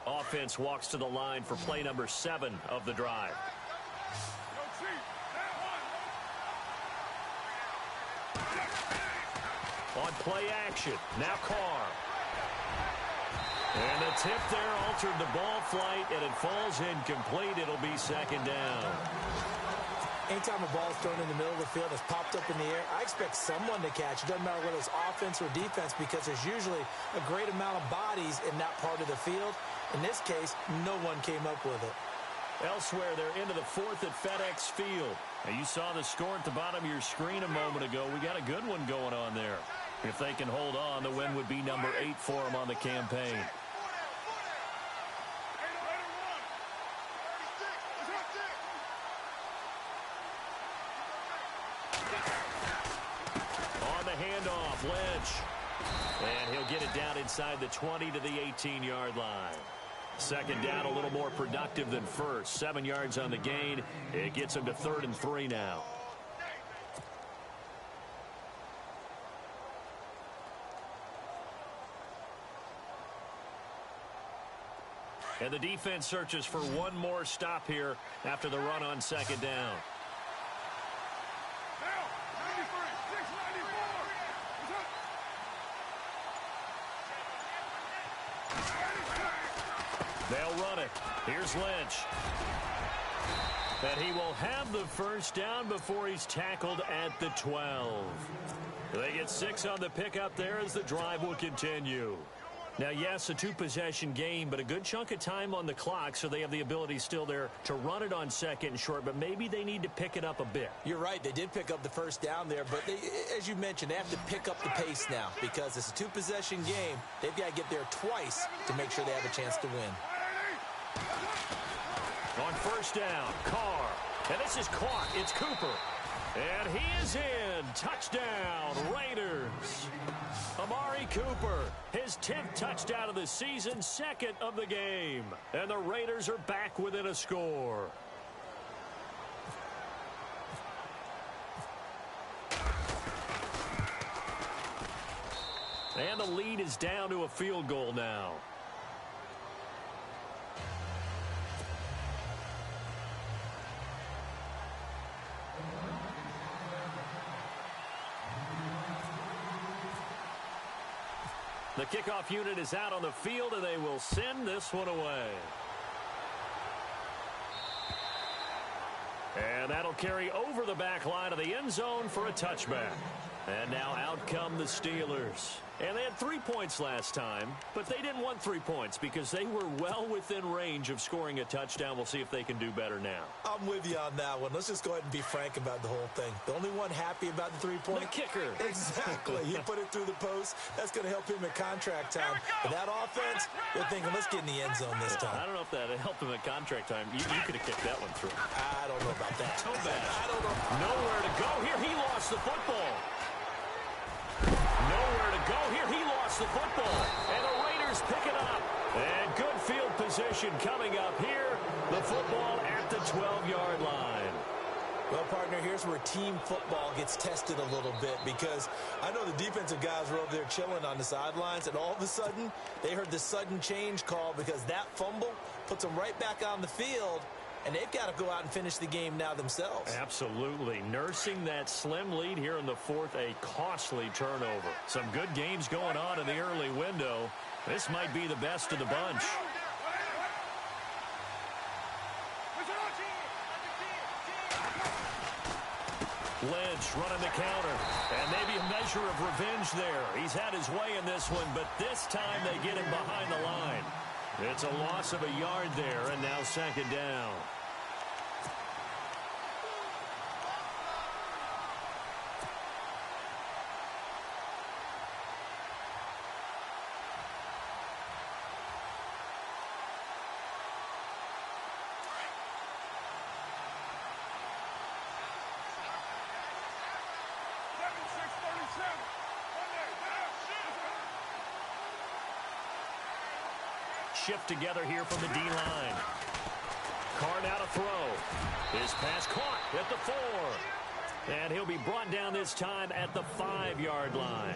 Offense walks to the line for play number 7 of the drive. On play action, now Carr. And the tip there altered the ball flight, and it falls incomplete. It'll be 2nd down. Anytime a ball is thrown in the middle of the field, it's popped up in the air, I expect someone to catch. It doesn't matter whether it's offense or defense because there's usually a great amount of bodies in that part of the field. In this case, no one came up with it. Elsewhere, they're into the 4th at FedEx Field. Now, you saw the score at the bottom of your screen a moment ago. We got a good one going on there. If they can hold on, the win would be number 8 for them on the campaign. On the handoff, Lynch. And he'll get it down inside the 20 to the 18-yard line. Second down, a little more productive than first. 7 yards on the gain. It gets him to 3rd and 3 now. And the defense searches for one more stop here after the run on second down. They'll run it. Here's Lynch. And he will have the first down before he's tackled at the 12. They get 6 on the pickup there as the drive will continue. Now, yes, a 2-possession game, but a good chunk of time on the clock, so they have the ability still there to run it on second and short, but maybe they need to pick it up a bit. You're right. They did pick up the first down there, but they, as you mentioned, they have to pick up the pace now because it's a 2-possession game. They've got to get there twice to make sure they have a chance to win. On first down, Carr. And this is caught. It's Cooper. And he is in. Touchdown, Raiders. Amari Cooper, his 10th touchdown of the season, 2nd of the game. And the Raiders are back within a score. And the lead is down to a field goal now. The kickoff unit is out on the field, and they will send this one away. And that'll carry over the back line of the end zone for a touchback. And now out come the Steelers. And they had 3 points last time, but they didn't want 3 points because they were well within range of scoring a touchdown. We'll see if they can do better now. I'm with you on that one. Let's just go ahead and be frank about the whole thing. The only one happy about the 3-point? The kicker. Exactly. He put it through the post. That's going to help him at contract time. But that offense, they're thinking, let's get in the end zone this time. I don't know if that helped him at contract time. You could have kicked that one through. I don't know about that. So bad. I don't know. Nowhere to go here. He lost the football. Nowhere to go here. He lost the football. And the Raiders pick it up. And good field position coming up here. The football at the 12-yard line. Well, partner, here's where team football gets tested a little bit because I know the defensive guys were over there chilling on the sidelines, and all of a sudden they heard the sudden change call because that fumble puts them right back on the field. And they've got to go out and finish the game now themselves. Absolutely. Nursing that slim lead here in the 4th, a costly turnover. Some good games going on in the early window. This might be the best of the bunch. Lynch running the counter. And maybe a measure of revenge there. He's had his way in this one, but this time they get him behind the line. It's a loss of a yard there, and now second down. Shift together here from the D-line. Carr now to throw. His pass caught at the 4. And he'll be brought down this time at the 5-yard line.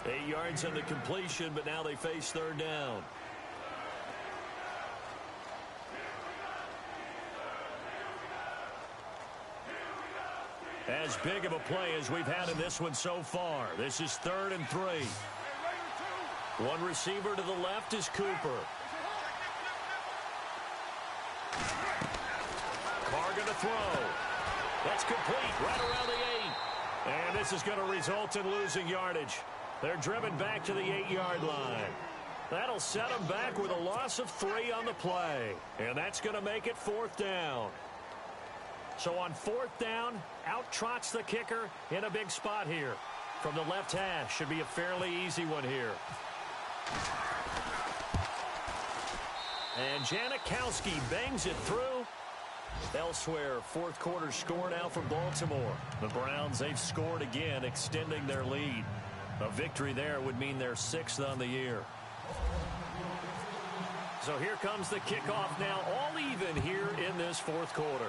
8 yards on the completion, but now they face third down. As big of a play as we've had in this one so far. This is 3rd and 3. One receiver to the left is Cooper. Carr going to throw. That's complete right around the 8. And this is going to result in losing yardage. They're driven back to the 8-yard line. That'll set them back with a loss of 3 on the play. And that's going to make it 4th down. So on 4th down, out trots the kicker in a big spot here. from the left hash. Should be a fairly easy one here. And Janikowski bangs it through. Elsewhere, fourth quarter score now for Baltimore. The Browns, they've scored again, extending their lead. A victory there would mean they're 6th on the year. So here comes the kickoff now, all even here in this fourth quarter.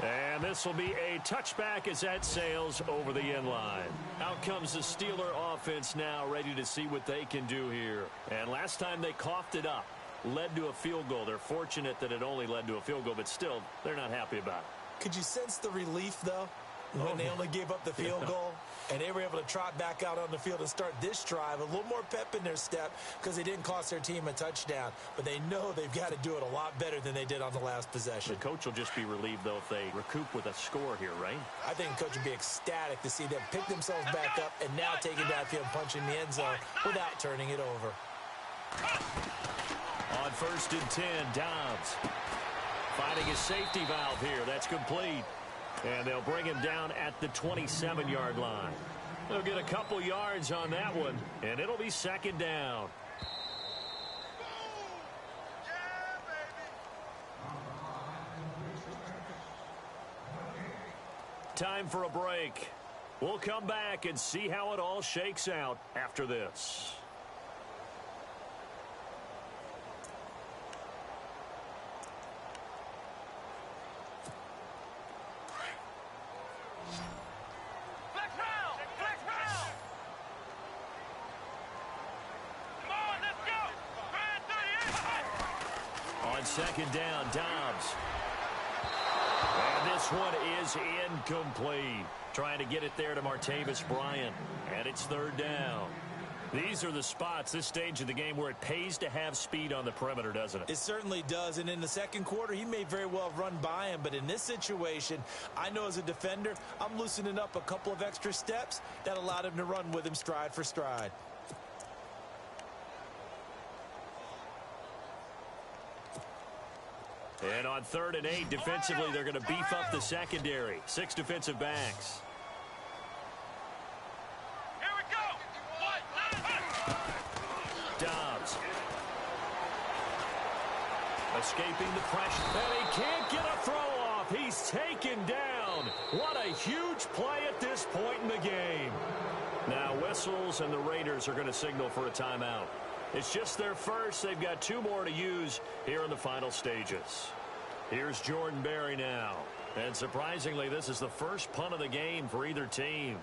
And this will be a touchback as that sails over the end line. Out comes the Steeler offense now, ready to see what they can do here. And last time they coughed it up, led to a field goal. They're fortunate that it only led to a field goal, but still, they're not happy about it. Could you sense the relief, though, when they only gave up the field goal? And they were able to trot back out on the field and start this drive. A little more pep in their step because they didn't cost their team a touchdown. But they know they've got to do it a lot better than they did on the last possession. The coach will just be relieved, though, if they recoup with a score here, right? I think the coach would be ecstatic to see them pick themselves back up and now take it downfield and punch in the end zone without turning it over. On 1st and 10, Dobbs finding his safety valve here. That's complete. And they'll bring him down at the 27-yard line. They'll get a couple yards on that one, and it'll be 2nd down. Time for a break. We'll come back and see how it all shakes out after this. Second down, Dobbs. And this one is incomplete. Trying to get it there to Martavis Bryant. And it's 3rd down. These are the spots, this stage of the game, where it pays to have speed on the perimeter, doesn't it? It certainly does. And in the second quarter, he may very well run by him. But in this situation, I know as a defender, I'm loosening up a couple of extra steps that allowed him to run with him stride for stride. And on 3rd and 8, defensively, they're going to beef up the secondary. 6 defensive backs. Here we go. Dobbs. Escaping the pressure. And he can't get a throw off. He's taken down. What a huge play at this point in the game. Now whistles, and the Raiders are going to signal for a timeout. It's just their first. They've got 2 more to use here in the final stages. Here's Jordan Berry now. And surprisingly, this is the first punt of the game for either team.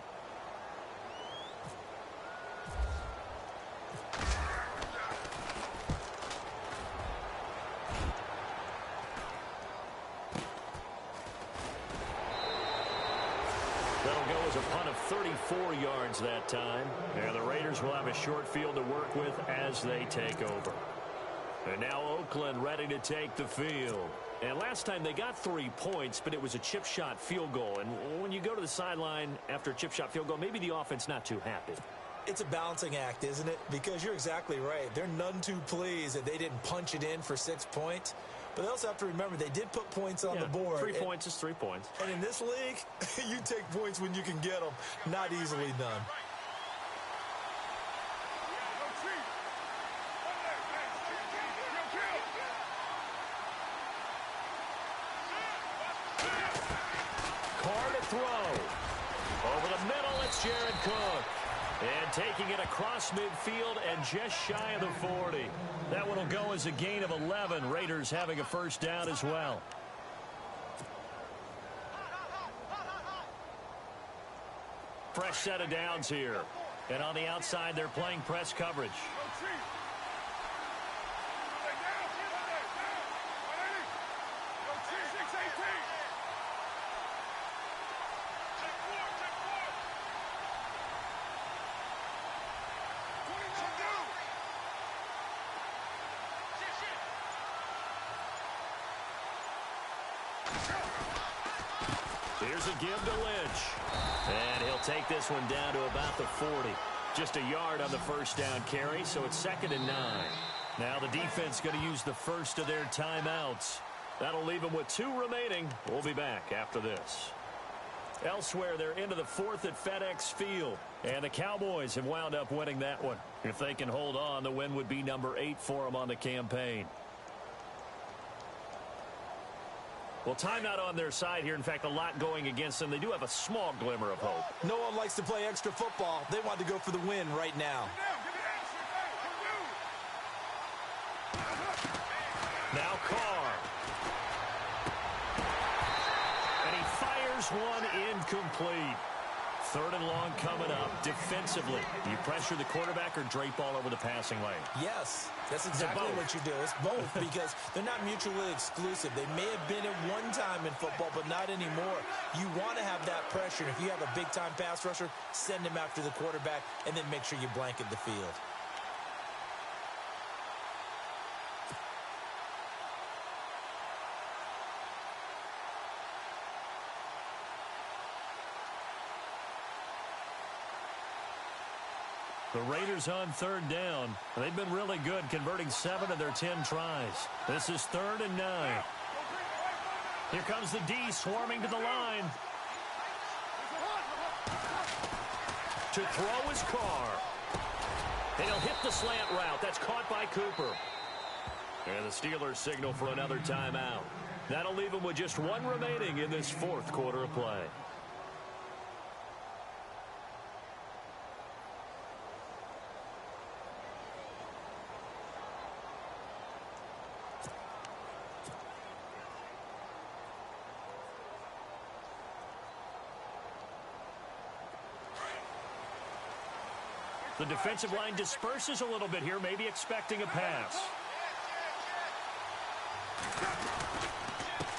That'll go as a punt of 34 yards that time. And the Raiders will have a short field to work with as they take over. And now Oakland ready to take the field. And last time they got 3 points, but it was a chip shot field goal. And when you go to the sideline after a chip shot field goal, maybe the offense not too happy. It's a balancing act, isn't it? Because you're exactly right. They're none too pleased that they didn't punch it in for 6 points. But they also have to remember they did put points on the board. 3 points is 3 points. And in this league, you take points when you can get them. Not easily done. Carr to throw. Over the middle, it's Jared Cook. And taking it across midfield and just shy of the 40. That one will go as a gain of 11. Raiders having a first down as well. Fresh set of downs here. And on the outside, they're playing press coverage. Here's a give to Lynch. And he'll take this one down to about the 40. Just a yard on the first down carry, so it's 2nd and 9. Now the defense going to use the first of their timeouts. That'll leave them with 2 remaining. We'll be back after this. Elsewhere, they're into the fourth at FedEx Field. And the Cowboys have wound up winning that one. If they can hold on, the win would be number 8 for them on the campaign. Well, timeout on their side here. In fact, a lot going against them. They do have a small glimmer of hope. No one likes to play extra football. They want to go for the win right now. Now Carr. And he fires one incomplete. Third and long coming up. Defensively, you pressure the quarterback or drape all over the passing lane? Yes, that's exactly what you do. It's both because they're not mutually exclusive. They may have been at one time in football, but not anymore. You want to have that pressure. And if you have a big-time pass rusher, send him after the quarterback, and then make sure you blanket the field. The Raiders on third down. They've been really good, converting 7 of their 10 tries. This is 3rd and 9. Here comes the D swarming to the line. To throw is Carr. And he'll hit the slant route. That's caught by Cooper. And the Steelers signal for another timeout. That'll leave them with just 1 remaining in this 4th quarter of play. The defensive line disperses a little bit here, maybe expecting a pass.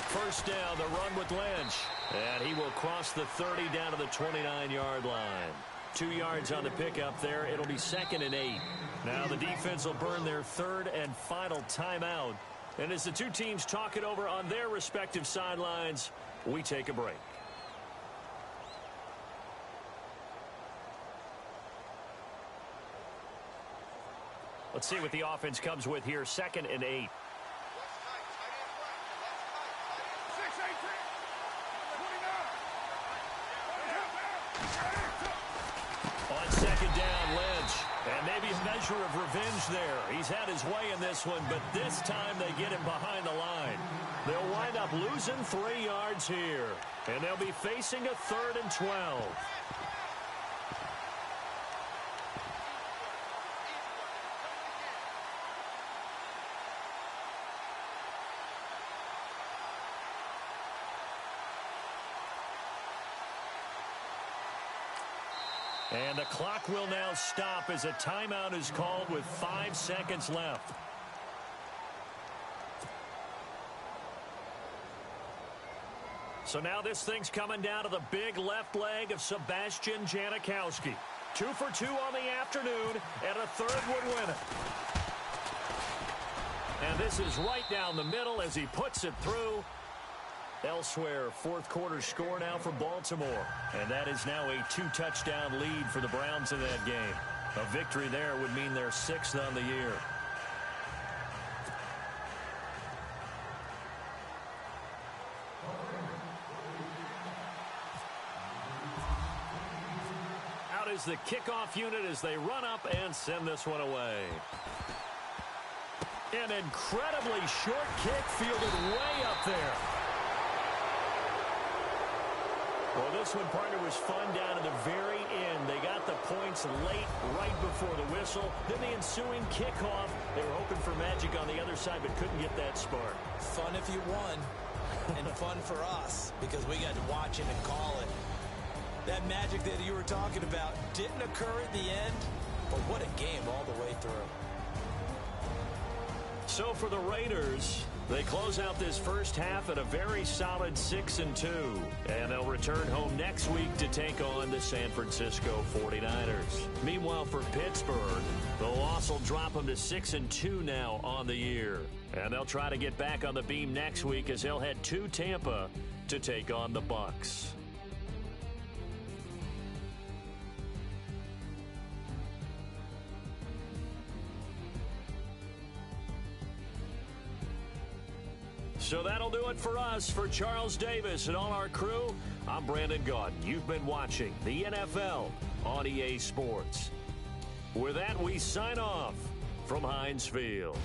First down, the run with Lynch. And he will cross the 30 down to the 29-yard line. 2 yards on the pickup there. It'll be 2nd and 8. Now the defense will burn their 3rd and final timeout. And as the two teams talk it over on their respective sidelines, we take a break. Let's see what the offense comes with here. 2nd and 8. On 2nd down, Lynch. And maybe a measure of revenge there. He's had his way in this one, but this time they get him behind the line. They'll wind up losing 3 yards here. And they'll be facing a 3rd and 12. And the clock will now stop as a timeout is called with 5 seconds left. So now this thing's coming down to the big left leg of Sebastian Janikowski. 2 for 2 on the afternoon, and a 3rd would win it. And this is right down the middle as he puts it through. Elsewhere, 4th quarter score now for Baltimore. And that is now a 2-touchdown lead for the Browns in that game. A victory there would mean their 6th on the year. Out is the kickoff unit as they run up and send this one away. An incredibly short kick fielded way up there. Well, this one, partner, was fun down to the very end. They got the points late, right before the whistle. Then the ensuing kickoff. They were hoping for magic on the other side, but couldn't get that spark. Fun if you won, and fun for us, because we got to watch it and call it. That magic that you were talking about didn't occur at the end, but what a game all the way through. So for the Raiders, they close out this first half at a very solid 6-2. And they'll return home next week to take on the San Francisco 49ers. Meanwhile, for Pittsburgh, the loss will drop them to 6-2 now on the year. And they'll try to get back on the beam next week as they'll head to Tampa to take on the Bucs. So that'll do it for us. For Charles Davis and all our crew, I'm Brandon Gaudin. You've been watching the NFL on EA Sports. With that, we sign off from Heinz Field.